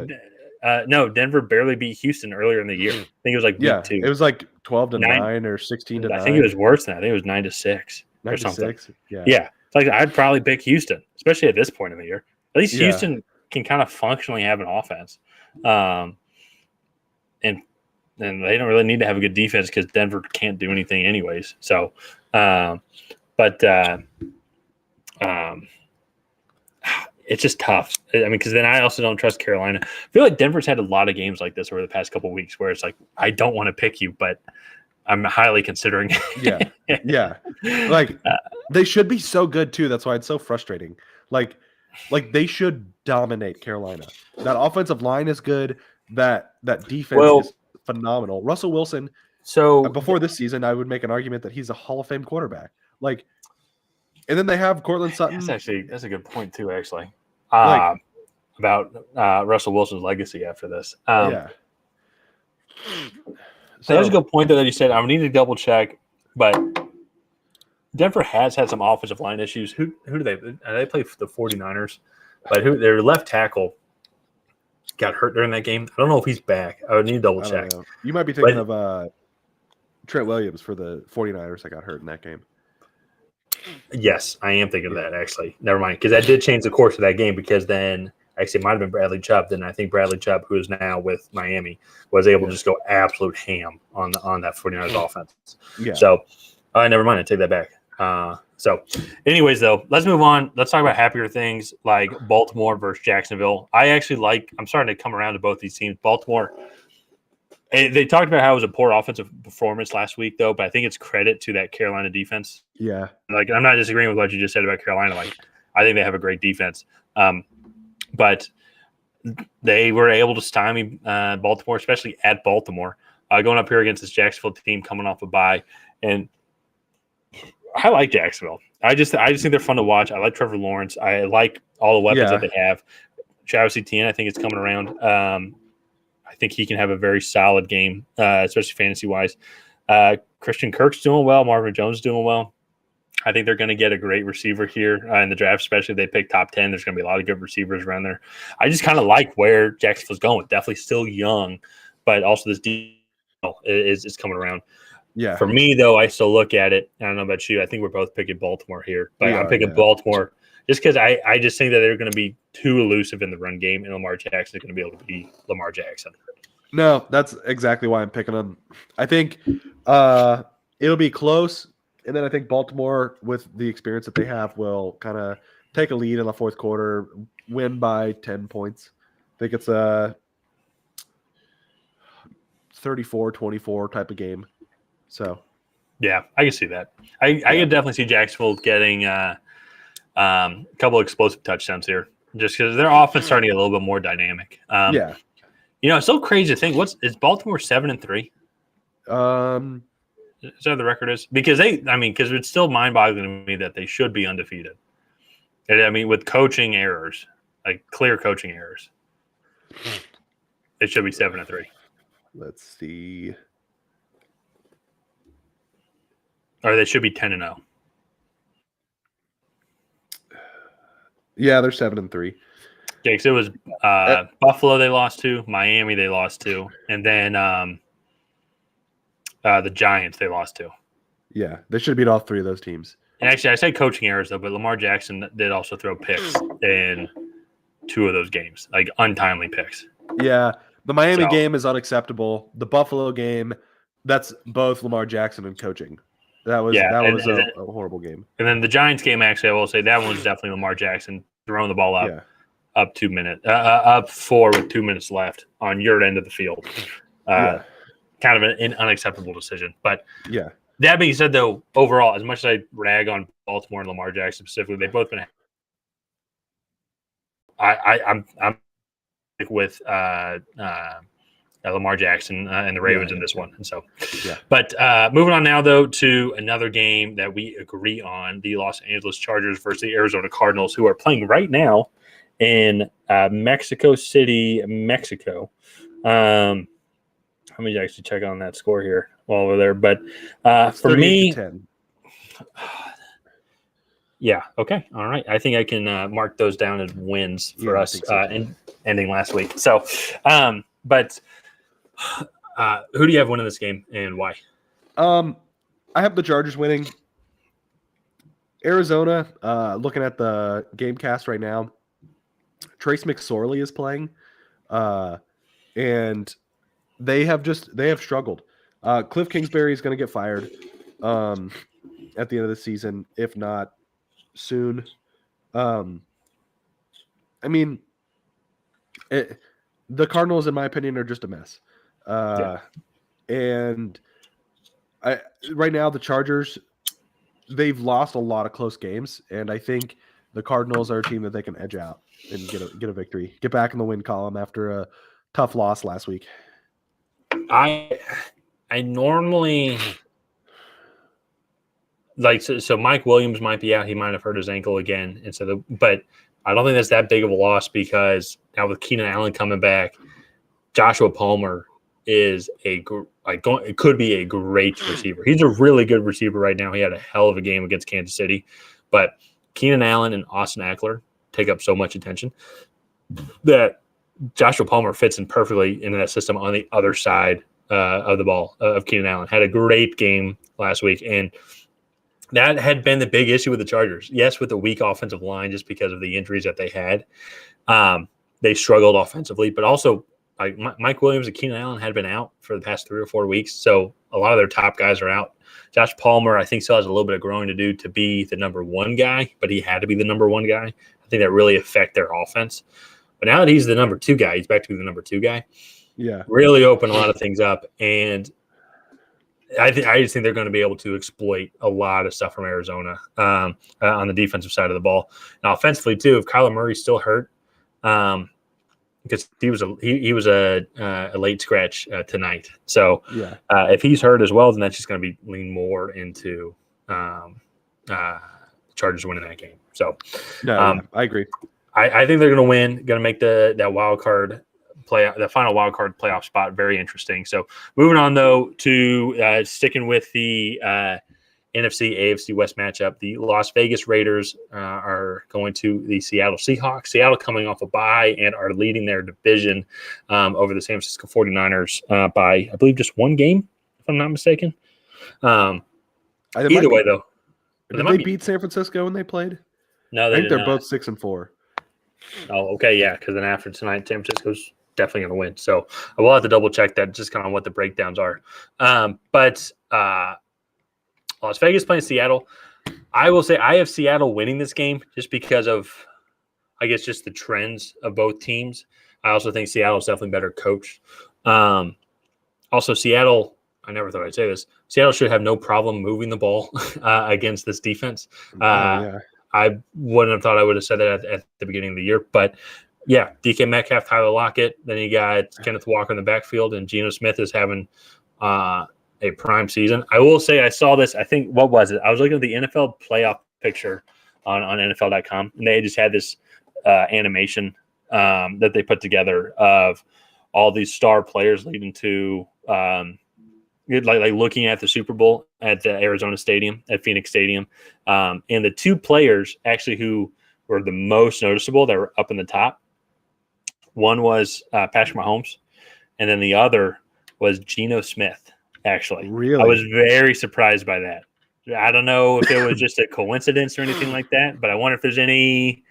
Denver barely beat Houston earlier in the year. I think it was like week 2. It was like 12-9 or 16-9. I think it was worse than that. I think it was 9-6 or something. Yeah. It's like I'd probably pick Houston, especially at this point in the year. At least Houston can kind of functionally have an offense, and they don't really need to have a good defense because Denver can't do anything anyways. So, it's just tough. I mean, because then I also don't trust Carolina. I feel like Denver's had a lot of games like this over the past couple of weeks where it's like, I don't want to pick you, but I'm highly considering. Yeah. Like, they should be so good, too. That's why it's so frustrating. Like they should dominate Carolina. That offensive line is good. That defense is phenomenal. Russell Wilson, before this season, I would make an argument that he's a Hall of Fame quarterback. Like, and then they have Cortland Sutton. That's a good point too, actually. About Russell Wilson's legacy after this. So that's a good point that you said. I need to double check, but Denver has had some offensive line issues. Who do they play for the 49ers? But their left tackle got hurt during that game. I don't know if he's back. I would need to double check. You might be thinking of Trent Williams for the 49ers that got hurt in that game. Yes, I am thinking of that, actually. Never mind, because that did change the course of that game because then actually it might have been Bradley Chubb. Then I think Bradley Chubb, who is now with Miami, was able to just go absolute ham on that 49ers offense. Yeah. So never mind. I take that back. So anyways, though, let's move on. Let's talk about happier things like Baltimore versus Jacksonville. I'm starting to come around to both these teams. Baltimore, they talked about how it was a poor offensive performance last week, though, but I think it's credit to that Carolina defense. Yeah. Like, I'm not disagreeing with what you just said about Carolina. Like, I think they have a great defense. But they were able to stymie Baltimore, especially at Baltimore, going up here against this Jacksonville team coming off a bye. And I like Jacksonville. I just think they're fun to watch. I like Trevor Lawrence. I like all the weapons that they have. Travis Etienne, I think it's coming around. I think he can have a very solid game, especially fantasy-wise. Christian Kirk's doing well. Marvin Jones doing well. I think they're going to get a great receiver here in the draft, especially if they pick top 10. There's going to be a lot of good receivers around there. I just kind of like where Jacksonville's going. Definitely still young, but also this deal is coming around. Yeah. For me, though, I still look at it. I don't know about you. I think we're both picking Baltimore here, but I'm picking Baltimore just because I just think that they're going to be too elusive in the run game, and Lamar Jackson is going to be able to be Lamar Jackson. No, that's exactly why I'm picking them. I think it'll be close, and then I think Baltimore, with the experience that they have, will kind of take a lead in the fourth quarter, win by 10 points. I think it's a 34-24 type of game. So, yeah, I can see that. I can definitely see Jacksonville getting a couple of explosive touchdowns here, just because their offense starting to get a little bit more dynamic. yeah. It's so crazy to think. Is Baltimore 7-3? Is that the record is? Because because it's still mind-boggling to me that they should be undefeated. And, I mean, with coaching errors, like clear coaching errors, it should be 7-3. Let's see. Or they should be 10-0. Yeah, they're 7-3. Yeah, because it was Buffalo they lost to, Miami they lost to, and then the Giants they lost to. Yeah, they should beat all three of those teams. And actually, I say coaching errors, though, but Lamar Jackson did also throw picks in 2 of those games, like untimely picks. Yeah, the Miami game is unacceptable. The Buffalo game, that's both Lamar Jackson and coaching. That was a horrible game. And then the Giants game, actually, I will say that one was definitely Lamar Jackson throwing the ball up 2 minutes, up 4 with 2 minutes left on your end of the field. Kind of an unacceptable decision. But yeah. That being said, though, overall, as much as I rag on Baltimore and Lamar Jackson specifically, they've both been. I'm with Lamar Jackson and the Ravens in this one, and so. Yeah. But moving on now, though, to another game that we agree on: the Los Angeles Chargers versus the Arizona Cardinals, who are playing right now in Mexico City, Mexico. Let me actually check on that score here while we're there. But for me, 10. Yeah. Okay. All right. I think I can mark those down as wins for us ending last week. So, but who do you have winning this game and why? I have the Chargers winning. Arizona, looking at the game cast right now, Trace McSorley is playing, and they have struggled. Cliff Kingsbury is going to get fired at the end of the season, if not soon. I mean, the Cardinals, in my opinion, are just a mess. And right now the Chargers, they've lost a lot of close games, and I think the Cardinals are a team that they can edge out and get a victory, get back in the win column after a tough loss last week. I normally so Mike Williams might be out. He might have hurt his ankle again, and but I don't think that's that big of a loss because now with Keenan Allen coming back, Joshua Palmer is it could be a great receiver. He's a really good receiver right now. He had a hell of a game against Kansas City, but Keenan Allen and Austin Eckler take up so much attention that Joshua Palmer fits in perfectly into that system on the other side of the ball of Keenan Allen. Had a great game last week, and that had been the big issue with the Chargers. Yes, with the weak offensive line just because of the injuries that they had. They struggled offensively, but also Mike Williams and Keenan Allen had been out for the past 3 or 4 weeks, so a lot of their top guys are out. Josh Palmer, I think, still has a little bit of growing to do to be the number one guy, but he had to be the number one guy. I think that really affect their offense. But now that he's the number 2 guy, he's back to be the number 2 guy. Yeah, really open a lot of things up, and I just think they're going to be able to exploit a lot of stuff from Arizona on the defensive side of the ball. Now, offensively too, if Kyler Murray's still hurt, because he was a late scratch tonight. So if he's hurt as well, then that's just going to be lean more into Chargers winning that game. So I agree. I think they're going to win. Going to make that wild card the final wild card playoff spot very interesting. So moving on though to sticking with the NFC AFC West matchup, the Las Vegas Raiders are going to the Seattle Seahawks. Seattle coming off a bye and are leading their division over the San Francisco 49ers by, I believe, just 1 game, if I'm not mistaken. Either way, though. Did they beat San Francisco when they played? No, I they think did they're not. both 6-4. Oh, okay, yeah, because then after tonight, San Francisco's definitely going to win. So I will have to double check that, just kind of what the breakdowns are. But Las Vegas playing Seattle. I will say I have Seattle winning this game just because of, I guess, just the trends of both teams. I also think Seattle's definitely better coached. Also, Seattle, I never thought I'd say this, Seattle should have no problem moving the ball against this defense. Yeah. I wouldn't have thought I would have said that at the beginning of the year. But, yeah, DK Metcalf, Tyler Lockett. Then you got Kenneth Walker in the backfield, and Geno Smith is having a prime season. I will say I saw this, I think, what was it? I was looking at the NFL playoff picture on NFL.com, and they just had this animation that they put together of all these star players leading to like looking at the Super Bowl at the Arizona Stadium, at Phoenix Stadium. And the two players actually who were the most noticeable that were up in the top, one was Patrick Mahomes, and then the other was Geno Smith, actually. Really? I was very surprised by that. I don't know if it was just a coincidence or anything like that, but I wonder if there's any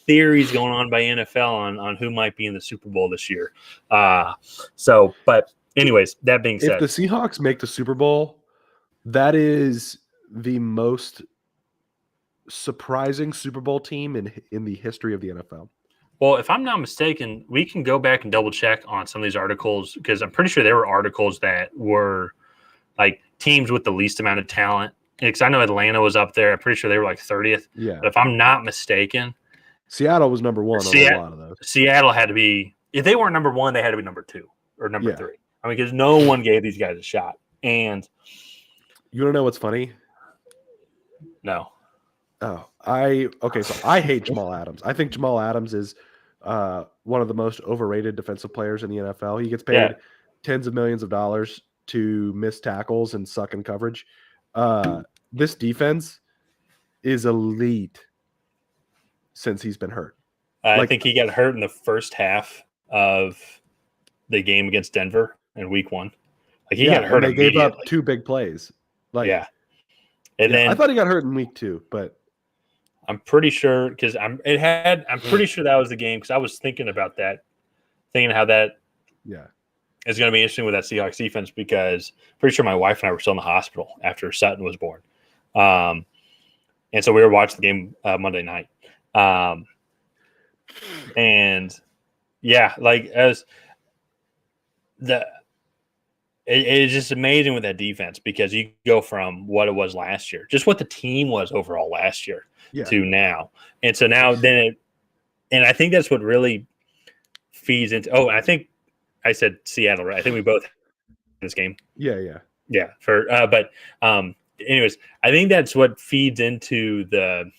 theories going on by NFL on who might be in the Super Bowl this year. But anyways, that being said, if the Seahawks make the Super Bowl, that is the most surprising Super Bowl team in the history of the NFL. well, if I'm not mistaken, we can go back and double check on some of these articles because I'm pretty sure there were articles that were like teams with the least amount of talent. Because I know Atlanta was up there. I'm pretty sure they were like 30th. Yeah. But if I'm not mistaken, Seattle was number one on a lot of those. Seattle had to be, if they weren't number one, they had to be number two or number three. I mean, because no one gave these guys a shot. And you want to know what's funny? No. So I hate Jamal Adams. I think Jamal Adams is one of the most overrated defensive players in the NFL. He gets paid tens of millions of dollars to miss tackles and suck in coverage. This defense is elite since he's been hurt. I think he got hurt in the first half of the game against Denver in week 1. Like he got hurt and they gave up immediately. 2 big plays. And then I thought he got hurt in week 2, but I'm pretty sure because I'm pretty sure that was the game because I was thinking about that, thinking how that is going to be interesting with that Seahawks defense because pretty sure my wife and I were still in the hospital after Sutton was born, and so we were watching the game Monday night, and as it's just amazing with that defense because you go from what it was last year, just what the team was overall last year, to now. And so now and I think that's what really feeds into. Oh, I think I said Seattle, right? I think we both had this game. Yeah. But anyways, I think that's what feeds into the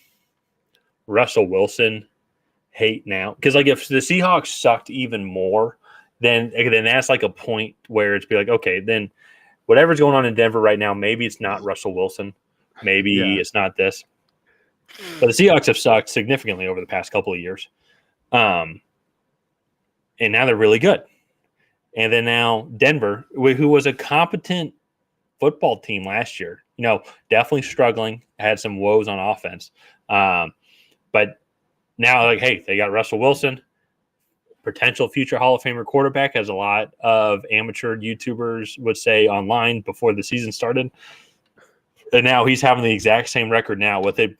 Russell Wilson hate now. Because like if the Seahawks sucked even more, then that's like a point where it's be like, okay, then whatever's going on in Denver right now, maybe it's not Russell Wilson. Maybe it's not this. But the Seahawks have sucked significantly over the past couple of years. And now they're really good. And then now Denver, who was a competent football team last year, definitely struggling, had some woes on offense. But now, hey, they got Russell Wilson, potential future Hall of Famer quarterback, as a lot of amateur YouTubers would say online before the season started. And now he's having the exact same record now with a,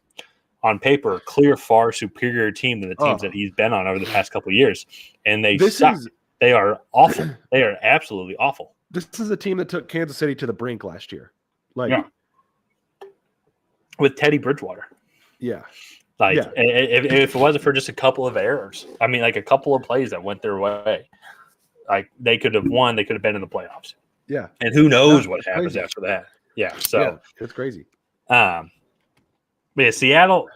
on paper, clear, far superior team than the teams that he's been on over the past couple of years. And they suck. They are awful. They are absolutely awful. This is a team that took Kansas City to the brink last year. With Teddy Bridgewater. Yeah. If it wasn't for just a couple of errors, I mean, like a couple of plays that went their way, like they could have won, they could have been in the playoffs. Yeah. And who knows what happens after that. Yeah. So it's crazy. But yeah, Seattle,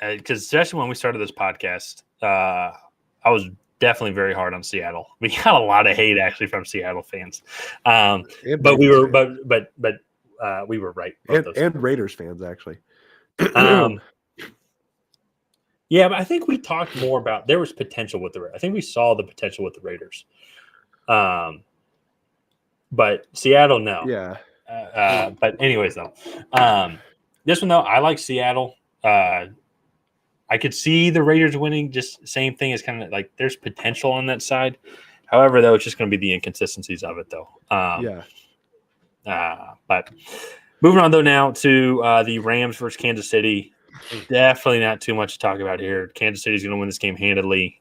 because especially when we started this podcast, I was definitely very hard on Seattle. We got a lot of hate actually from Seattle fans. But we were, but we were right. And Raiders fans actually. Yeah, but I think we talked more about there was potential with I think we saw the potential with the Raiders. But Seattle, no. Yeah. But anyways, though, this one though, I like Seattle. I could see the Raiders winning. Just same thing as kind of like there's potential on that side. However, though, it's just going to be the inconsistencies of it, though. But moving on, though, now to the Rams versus Kansas City. Definitely not too much to talk about here. Kansas City's going to win this game handedly.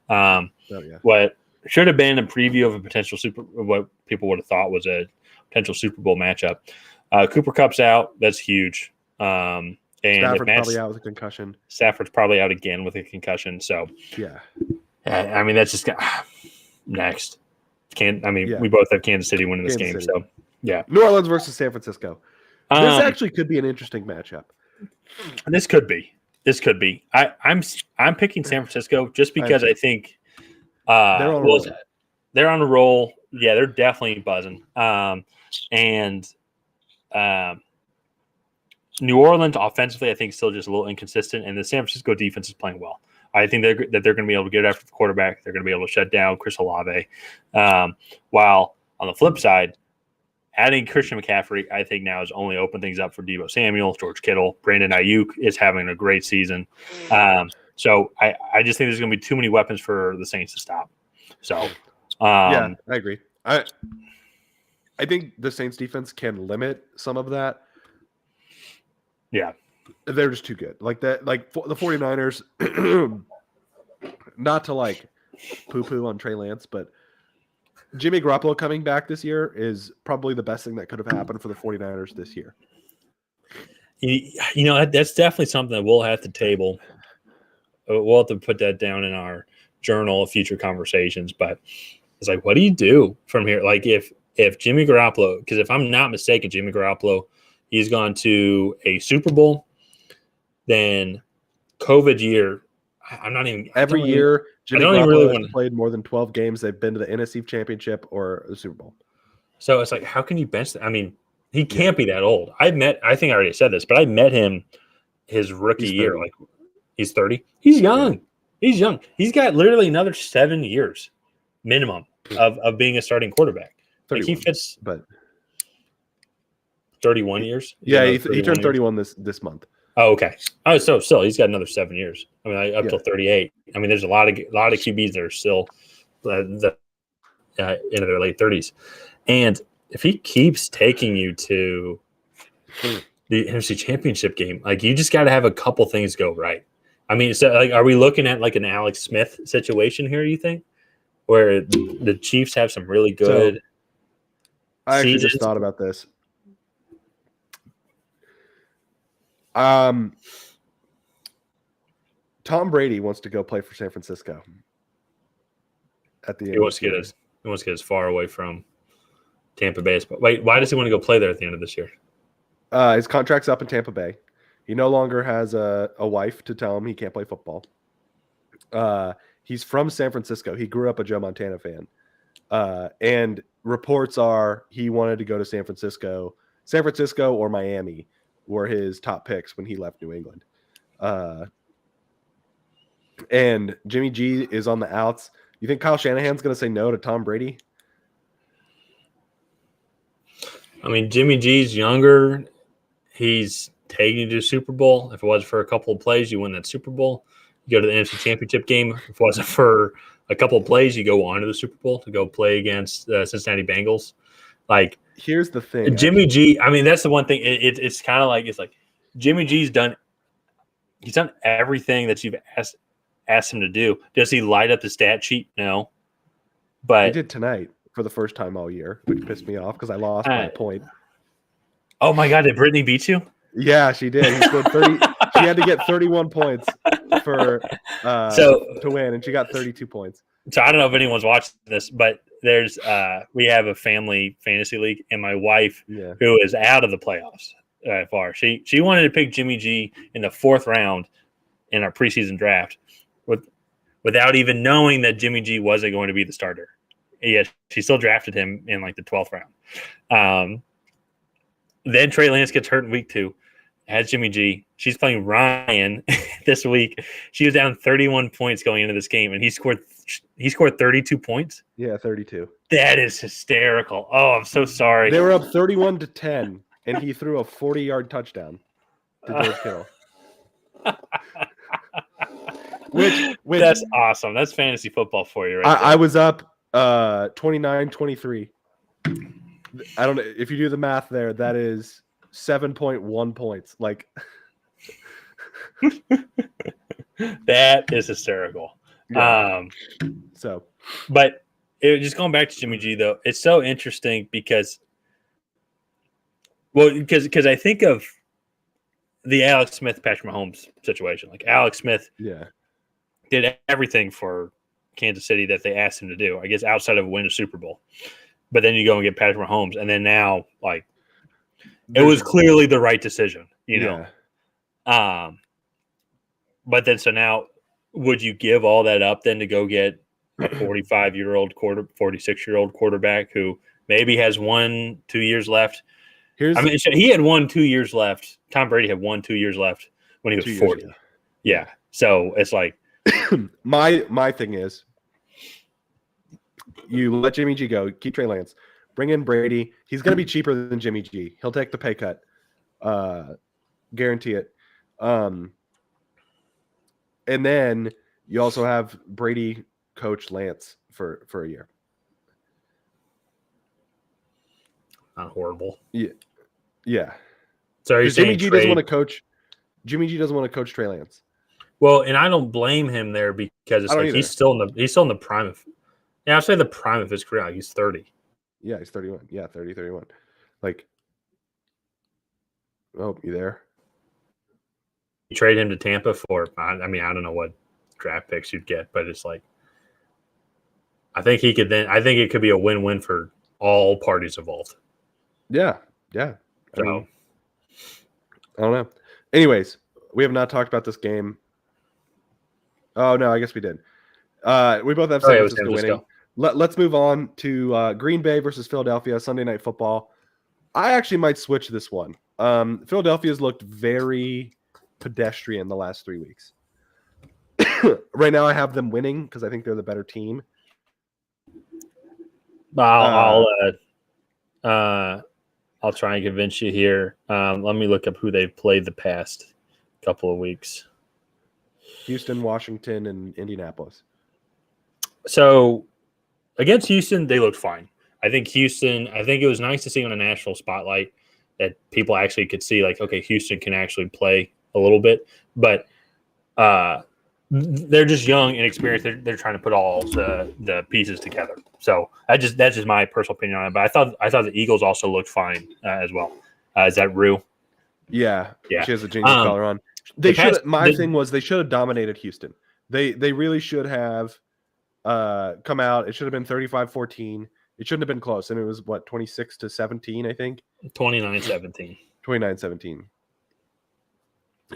What should have been a preview of a potential what people would have thought was a potential Super Bowl matchup. Cooper Kupp's out. That's huge. And Stafford's probably out with a concussion. Stafford's probably out again with a concussion. So, I mean, that's just next. We both have Kansas City winning this game. So, yeah. New Orleans versus San Francisco. This actually could be an interesting matchup. This could be. I'm picking San Francisco just because I think they're on a roll. Yeah, they're definitely buzzing. And New Orleans offensively, I think, still just a little inconsistent, and the San Francisco defense is playing well. I think they're going to be able to get after the quarterback. They're going to be able to shut down Chris Olave. While on the flip side, adding Christian McCaffrey, I think now has only opened things up for Deebo Samuel, George Kittle, Brandon Ayuk is having a great season. So I just think there's going to be too many weapons for the Saints to stop. So I agree. I think the Saints defense can limit some of that. Yeah. They're just too good. Like that, like the 49ers, not to like poo-poo on Trey Lance, but Jimmy Garoppolo coming back this year is probably the best thing that could have happened for the 49ers this year. You know, that's definitely something that we'll have to table. We'll have to put that down in our journal of future conversations. But it's like, what do you do from here? Like if Jimmy Garoppolo, because if I'm not mistaken, Jimmy Garoppolo, he's gone to a Super Bowl, then COVID year. I'm not even every year. Jimmy Garoppolo has played more than 12 games. They've been to the NFC Championship or the Super Bowl. So it's like, how can you bench that? I mean, he can't be that old. I think I already said this, but I met him his rookie year. Like, he's 30. He's young. Yeah. He's young. He's got literally another 7 years minimum of being a starting quarterback. Like he fits, but 31 years. Yeah, he turned 31 this month. Oh, okay. Oh, so still, he's got another 7 years. I mean, up till 38. I mean, there's a lot of QBs that are still into their late 30s, and if he keeps taking you to the NFC Championship game, like you just got to have a couple things go right. I mean, so like, are we looking at like an Alex Smith situation here? You think, where the Chiefs have some really good? So, I actually just thought about this. Tom Brady wants to go play for San Francisco. At the end, he wants to get as far away from Tampa Bay. Wait, why does he want to go play there at the end of this year? His contract's up in Tampa Bay. He no longer has a wife to tell him he can't play football. He's from San Francisco. He grew up a Joe Montana fan. And reports are he wanted to go to San Francisco or Miami were his top picks when he left New England. And Jimmy G is on the outs. You think Kyle Shanahan's going to say no to Tom Brady? I mean, Jimmy G's younger. He's taking you to the Super Bowl. If it wasn't for a couple of plays, you win that Super Bowl. You go to the NFC Championship game. If it wasn't for a couple of plays, you go on to the Super Bowl to go play against the Cincinnati Bengals. Like, here's the thing, Jimmy G. I mean, that's the one thing. It's kind of like Jimmy G's done. He's done everything that you've asked him to do. Does he light up the stat sheet? No, but he did tonight for the first time all year, which pissed me off because I lost by a point. Oh my God! Did Brittany beat you? Yeah, she did. He scored 30. She had to get 31 points for to win, and she got 32 points. So I don't know if anyone's watching this, but there's we have a family fantasy league, and my wife, who is out of the playoffs far, she wanted to pick Jimmy G in the 4th round in our preseason draft, without even knowing that Jimmy G wasn't going to be the starter. Yet she still drafted him in like the 12th round. Then Trey Lance gets hurt in week 2. Has Jimmy G. She's playing Ryan this week. She was down 31 points going into this game, and he scored 32 points. Yeah, 32. That is hysterical. Oh, I'm so sorry. They were up 31-10, and he threw a 40-yard touchdown to George Kittle. Which That's awesome. That's fantasy football for you, right there. I was up 29-23. I don't know if you do the math there. That is 7.1 points. Like that is hysterical. Yeah. But just going back to Jimmy G though, it's so interesting because I think of the Alex Smith, Patrick Mahomes situation. Like Alex Smith, did everything for Kansas City that they asked him to do. I guess outside of win a Super Bowl. But then you go and get Patrick Mahomes, and then now, like, it was clearly the right decision, you know. But then, so now, would you give all that up then to go get a 46-year-old quarterback who maybe has 1-2 years left? He had 1-2 years left. Tom Brady had 1-2 years left when he was 40. Yeah. So it's like my thing is, you let Jimmy G go, keep Trey Lance, bring in Brady. He's going to be cheaper than Jimmy G. He'll take the pay cut, guarantee it. And then you also have Brady coach Lance for a year. Not horrible. Yeah. So are you saying Jimmy G doesn't want to coach? Jimmy G doesn't want to coach Trey Lance. Well, and I don't blame him there because it's like he's still in the prime of. Yeah, I'd say the prime of his career. Like he's 30. Yeah, he's 31. Yeah, 30, 31. Like, oh, you there? You trade him to Tampa for, I don't know what draft picks you'd get, but it's like, I think it could be a win-win for all parties involved. Yeah. I don't know. Anyways, we have not talked about this game. Oh, no, I guess we did. We both have San Francisco winning. Let's move on to Green Bay versus Philadelphia, Sunday Night Football. I actually might switch this one. Philadelphia's looked very pedestrian the last 3 weeks. Right now I have them winning because I think they're the better team. I'll try and convince you here. Let me look up who they've played the past couple of weeks. Houston, Washington, and Indianapolis. So against Houston, they looked fine. I think it was nice to see on a national spotlight that people actually could see, like, okay, Houston can actually play a little bit. But they're just young and experienced. They're trying to put all the pieces together. So that's just my personal opinion on it. But I thought the Eagles also looked fine as well. Is that Rue? Yeah. She has a genius collar on. They should have dominated Houston. They really should have come out. It should have been 35-14. It shouldn't have been close. And it was 26-17, I think. 29-17. 29-17.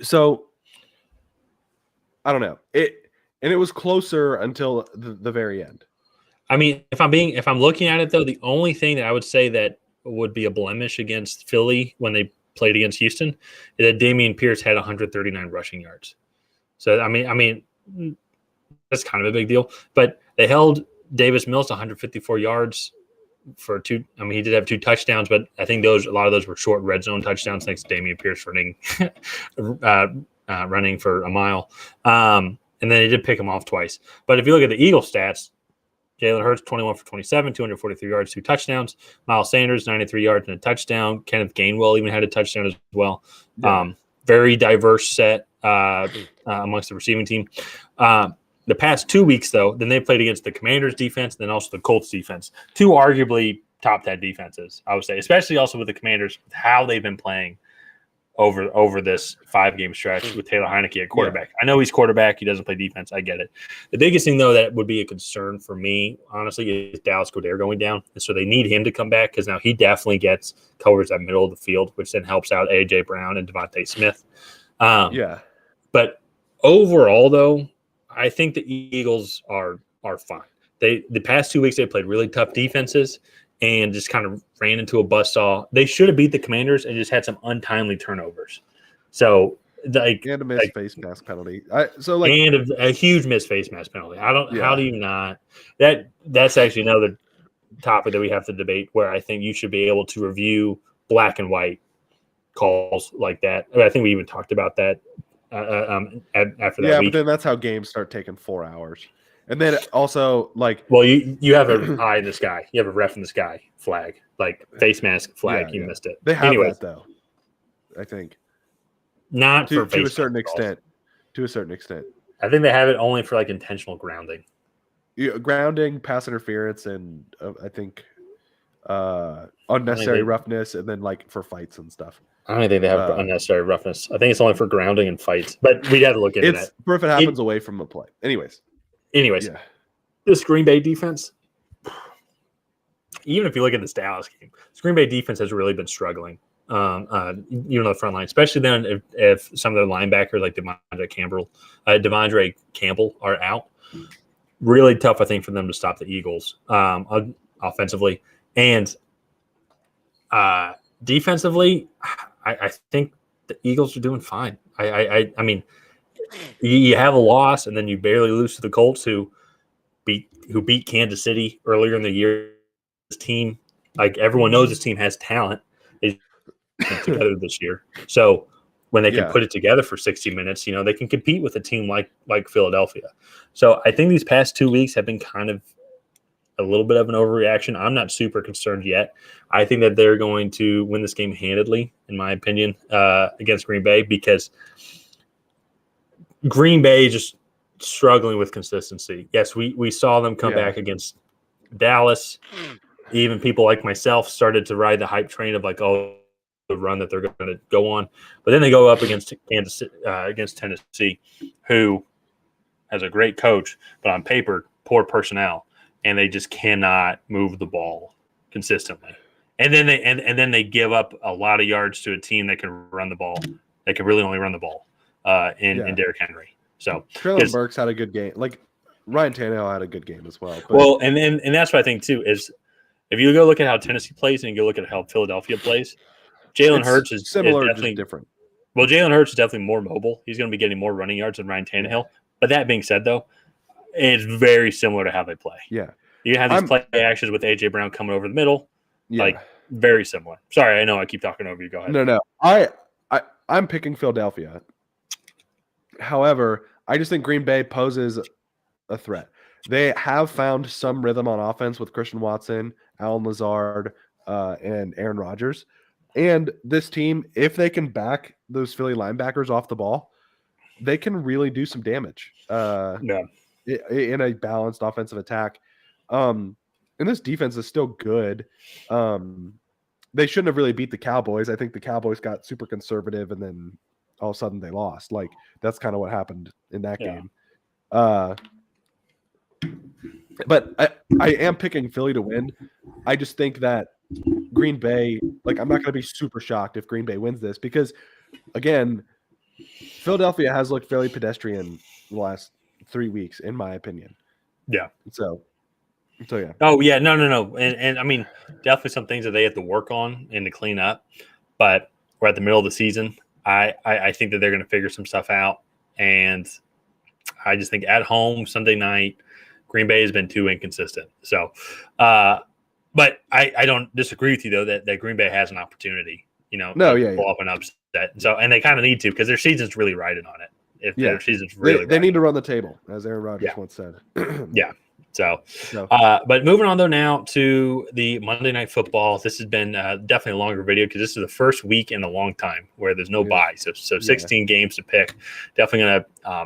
So I don't know. It was closer until the very end. I mean, if I'm looking at it though, the only thing that I would say that would be a blemish against Philly when they played against Houston is that Dameon Pierce had 139 rushing yards. So I mean that's kind of a big deal. But they held Davis Mills to 154 yards for two. I mean, he did have 2 touchdowns, but I think a lot of those were short red zone touchdowns thanks to Dameon Pierce running for a mile. And then they did pick him off twice. But if you look at the Eagles stats, Jalen Hurts, 21 for 27, 243 yards, 2 touchdowns. Miles Sanders, 93 yards and a touchdown. Kenneth Gainwell even had a touchdown as well. Yeah. Very diverse set amongst the receiving team. The past 2 weeks, though, then they played against the Commanders' defense and then also the Colts' defense. 2 arguably top 10 defenses, I would say, especially also with the Commanders, how they've been playing over this 5-game stretch with Taylor Heineke at quarterback. Yeah. I know he's quarterback. He doesn't play defense. I get it. The biggest thing, though, that would be a concern for me, honestly, is Dallas Goedert going down. And so they need him to come back because now he definitely covers that middle of the field, which then helps out A.J. Brown and Devontae Smith. But overall, though, I think the Eagles are fine. The past 2 weeks they played really tough defenses and just kind of ran into a buzzsaw. They should have beat the Commanders and just had some untimely turnovers. So and a missed face mask penalty. And a huge missed face mask penalty. How do you not? That's actually another topic that we have to debate where I think you should be able to review black and white calls like that. I think we even talked about that after that Yeah, week. but then that's how games start taking 4 hours. And then also, like, Well, you have a eye in the sky. You have a ref in the sky flag, like face mask flag. yeah, You yeah. missed it. They have Anyways, that, though, I think. not for To a face certain masks. extent. To a certain extent. I think they have it only for like intentional grounding. Yeah, grounding, pass interference, and I think unnecessary roughness, and then like for fights and stuff. I don't think they have unnecessary roughness. I think it's only for grounding and fights. But we'd have to look into that. It's for if it happens away from the play. Anyways, yeah. This Green Bay defense, even if you look at this Dallas game, this Green Bay defense has really been struggling. The front line, especially then if some of the linebackers like Devondre Campbell are out. Really tough, I think, for them to stop the Eagles offensively. And defensively, I think the Eagles are doing fine. I mean, you have a loss, and then you barely lose to the Colts, who beat Kansas City earlier in the year. This team, like everyone knows, this team has talent. They together this year, so when they can put it together for 60 minutes, they can compete with a team like Philadelphia. So I think these past 2 weeks have been kind of a little bit of an overreaction. I'm not super concerned yet. I think that they're going to win this game handedly, in my opinion, against Green Bay, because Green Bay is just struggling with consistency. Yes, we saw them come back against Dallas. Even people like myself started to ride the hype train of like, oh, the run that they're going to go on. But then they go up against Tennessee, who has a great coach, but on paper, poor personnel. And they just cannot move the ball consistently. And then they give up a lot of yards to a team that can run the ball. They can really only run the ball in Derrick Henry. So Traylon Burks had a good game. Like Ryan Tannehill had a good game as well. But. Well, and that's what I think too is if you go look at how Tennessee plays and you go look at how Philadelphia plays, Jalen Hurts is similar, definitely just different. Well, Jalen Hurts is definitely more mobile. He's going to be getting more running yards than Ryan Tannehill. But that being said, though, it's very similar to how they play. Yeah. You have these play actions with A.J. Brown coming over the middle. Yeah. Like, very similar. Sorry, I know I keep talking over you. Go ahead. No. I'm picking Philadelphia. However, I just think Green Bay poses a threat. They have found some rhythm on offense with Christian Watson, Allen Lazard, and Aaron Rodgers. And this team, if they can back those Philly linebackers off the ball, they can really do some damage in a balanced offensive attack. And this defense is still good. They shouldn't have really beat the Cowboys. I think the Cowboys got super conservative, and then all of a sudden they lost. Like, that's kind of what happened in that game. But I am picking Philly to win. I just think that Green Bay, like, I'm not going to be super shocked if Green Bay wins this because, again, Philadelphia has looked fairly pedestrian the last 3 weeks, in my opinion. Yeah. So yeah. Oh, yeah. No. And I mean, definitely some things that they have to work on and to clean up. But we're at the middle of the season. I think that they're going to figure some stuff out. And I just think at home, Sunday night, Green Bay has been too inconsistent. So, but I don't disagree with you, though, that Green Bay has an opportunity, pull up an upset. So, and they kind of need to because their season's really riding on it. Their season's really they need to run the table, as Aaron Rodgers once said. Yeah. So, but moving on, though, now to the Monday Night Football. This has been definitely a longer video because this is the first week in a long time where there's no bye. So 16 games to pick. Definitely going to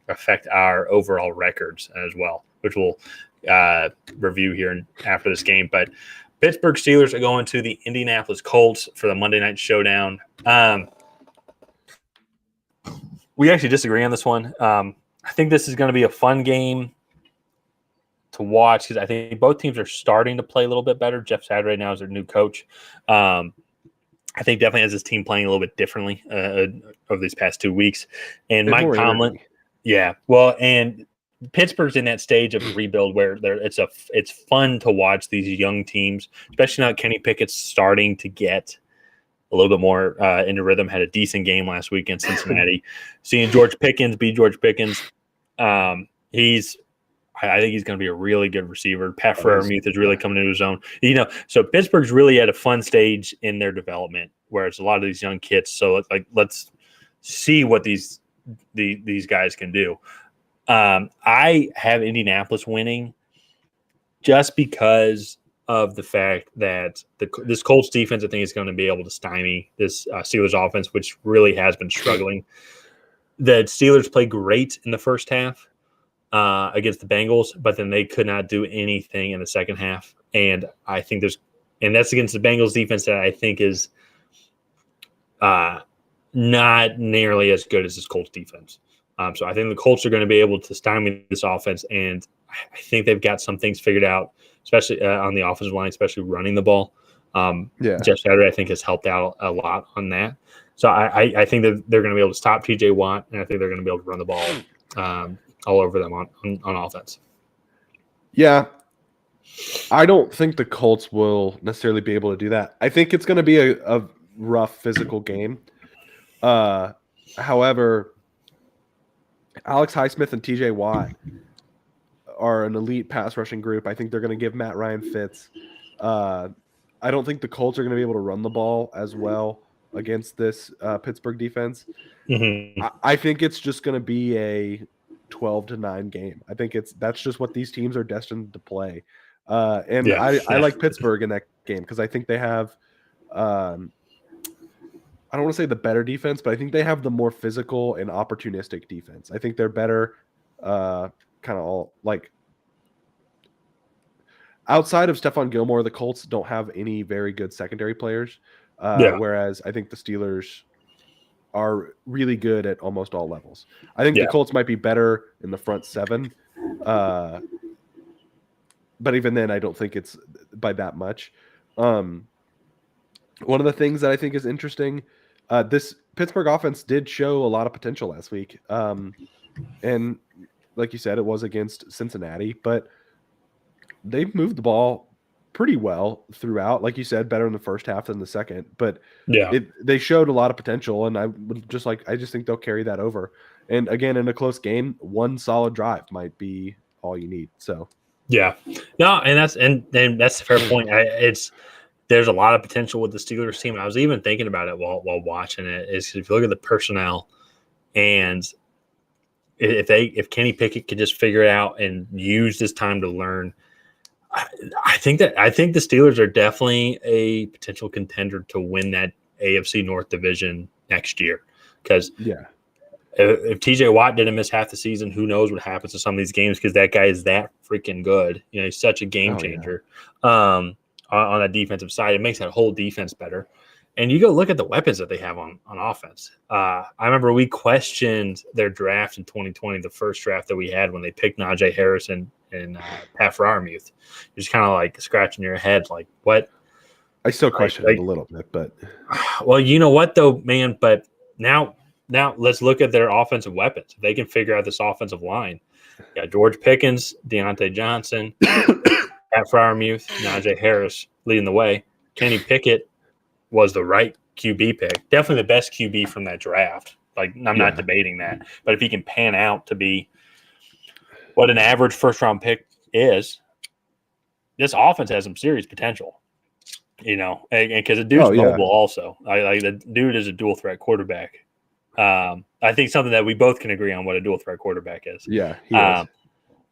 affect our overall records as well, which we'll review here after this game. But Pittsburgh Steelers are going to the Indianapolis Colts for the Monday Night Showdown. We actually disagree on this one. I think this is going to be a fun game to watch because I think both teams are starting to play a little bit better. Jeff Saturday now is their new coach. I think definitely has his team playing a little bit differently over these past 2 weeks. And Mike Tomlin, and Pittsburgh's in that stage of rebuild where it's fun to watch these young teams, especially now Kenny Pickett's starting to get a little bit more into rhythm. Had a decent game last week against Cincinnati. Seeing George Pickens be George Pickens, I think he's going to be a really good receiver. Pat Freiermuth is really coming into his own. So Pittsburgh's really at a fun stage in their development where it's a lot of these young kids. So let's see what these guys can do. I have Indianapolis winning just because of the fact that this Colts defense, I think, is going to be able to stymie this Steelers offense, which really has been struggling. The Steelers played great in the first half against the Bengals, but then they could not do anything in the second half. And I think that's against the Bengals defense that I think is not nearly as good as this Colts defense. So I think the Colts are going to be able to stymie this offense, and I think they've got some things figured out, especially on the offensive line, especially running the ball. Jeff Saturday, I think, has helped out a lot on that. So I think that they're going to be able to stop T.J. Watt, and I think they're going to be able to run the ball all over them on offense. Yeah. I don't think the Colts will necessarily be able to do that. I think it's going to be a rough physical game. However, Alex Highsmith and TJ Watt are an elite pass rushing group. I think they're going to give Matt Ryan fits. I don't think the Colts are going to be able to run the ball as well against this Pittsburgh defense. Mm-hmm. I think it's just going to be a 12-9 game. I think that's just what these teams are destined to play. I like Pittsburgh in that game because I think they have I don't want to say the better defense, but I think they have the more physical and opportunistic defense. I think they're better kind of all like outside of Stephon Gilmore, the Colts don't have any very good secondary players. Whereas I think the Steelers are really good at almost all levels. I think the Colts might be better in the front seven. But even then, I don't think it's by that much. One of the things that I think is interesting, this Pittsburgh offense did show a lot of potential last week. And like you said, it was against Cincinnati, but they moved the ball pretty well throughout. Like you said, better in the first half than the second. But they showed a lot of potential, and I just think they'll carry that over. And again, in a close game, one solid drive might be all you need. So and that's a fair point. There's a lot of potential with the Steelers team. And I was even thinking about it while watching it. Is if you look at the personnel, and if Kenny Pickett could just figure it out and use this time to learn, I think the Steelers are definitely a potential contender to win that AFC North division next year. Because if TJ Watt didn't miss half the season, who knows what happens to some of these games, because that guy is that freaking good. You know, he's such a game changer on that defensive side. It makes that whole defense better. And you go look at the weapons that they have on offense. I remember we questioned their draft in 2020, the first draft that we had, when they picked Najee Harris and Pat Freiermuth. You're just kind of like scratching your head, like, what? I still question it a little bit, but well, you know what though, man? But now let's look at their offensive weapons. If they can figure out this offensive line, George Pickens, Deontay Johnson, Pat Freiermuth, Najee Harris leading the way. Kenny Pickett was the right QB pick. Definitely the best QB from that draft. Like, I'm not debating that. But if he can pan out to be what an average first-round pick is, this offense has some serious potential. You know, and because the dude's mobile also. The dude is a dual-threat quarterback. I think something that we both can agree on what a dual-threat quarterback is. Yeah, he is.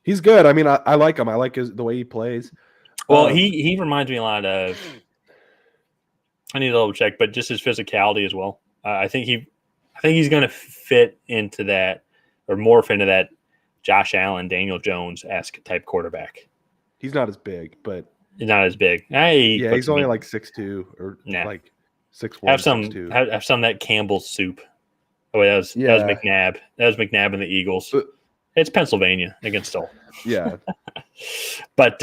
He's good. I mean, I like him. I like the way he plays. Well, he reminds me a lot of – I need to double check, but just his physicality as well. I think he's going to fit into that, or morph into that Josh Allen, Daniel Jones-esque type quarterback. He's not as big, but he's not as big. He's only like 6'2" or like 6'1". Have some of that Campbell's soup. Oh, that was McNabb. That was McNabb and the Eagles. It's Pennsylvania against Stoll. Yeah, but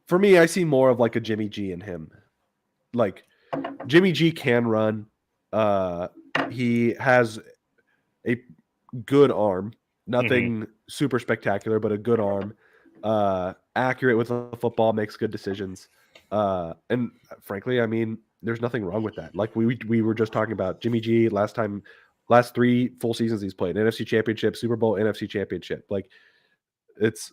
for me, I see more of like a Jimmy G in him. Like, Jimmy G can run. He has a good arm. Nothing super spectacular, but a good arm. Accurate with the football, makes good decisions. And frankly, I mean, there's nothing wrong with that. Like we were just talking about Jimmy G last 3 full seasons he's played. NFC Championship, Super Bowl, NFC Championship. Like, it's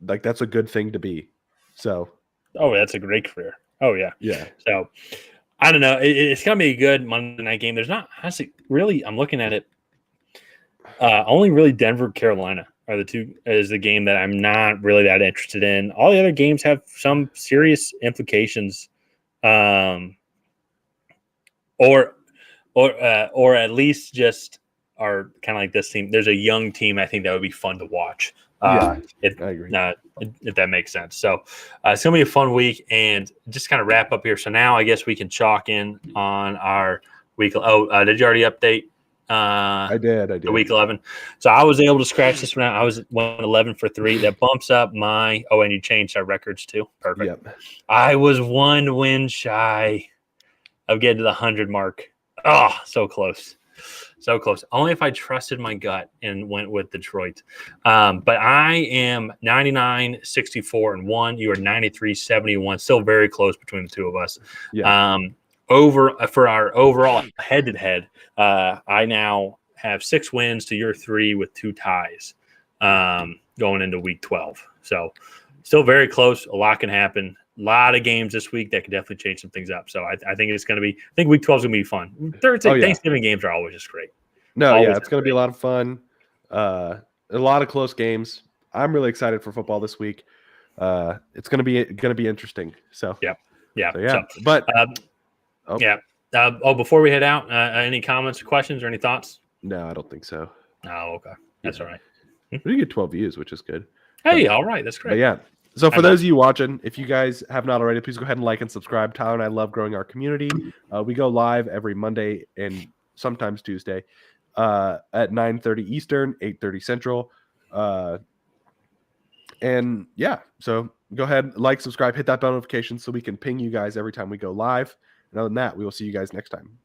like, that's a good thing to be. So that's a great career. Oh yeah. Yeah. So I don't know. It's going to be a good Monday night game. There's not honestly really. I'm looking at it. Only really Denver, Carolina are the two is the game that I'm not really that interested in. All the other games have some serious implications, or or at least just are kind of like this team. There's a young team I think that would be fun to watch. I agree. If that makes sense. So it's gonna be a fun week, and just kind of wrap up here. So now I guess we can chalk in on our week. Did you already update? I did. The week 11. So I was able to scratch this one out. I was 11 for 3. That bumps up my. Oh, and you changed our records too. Perfect. Yep. I was 1 win shy of getting to the 100 mark. Oh, so close. So close. Only if I trusted my gut and went with Detroit. But I am 99, 64, and 1. You are 93, 71. Still very close between the two of us. Yeah. For our overall head-to-head, I now have 6 wins to your 3 with 2 ties going into week 12. So still very close. A lot can happen. A lot of games this week that could definitely change some things up. So I think it's going to be – I think week 12 is going to be fun. Thanksgiving games are always just great. It's going to be a lot of fun. A lot of close games. I'm really excited for football this week. It's going to be interesting. So yeah. Before we head out, any comments or questions or any thoughts? No, I don't think so. Oh, okay. That's all right. We get 12 views, which is good. Hey, all right. That's great. Yeah. So for those of you watching, if you guys have not already, please go ahead and like and subscribe. Tyler and I love growing our community. We go live every Monday and sometimes Tuesday at 9:30 Eastern, 8:30 Central. And yeah, so go ahead, like, subscribe, hit that bell notification so we can ping you guys every time we go live. And other than that, we will see you guys next time.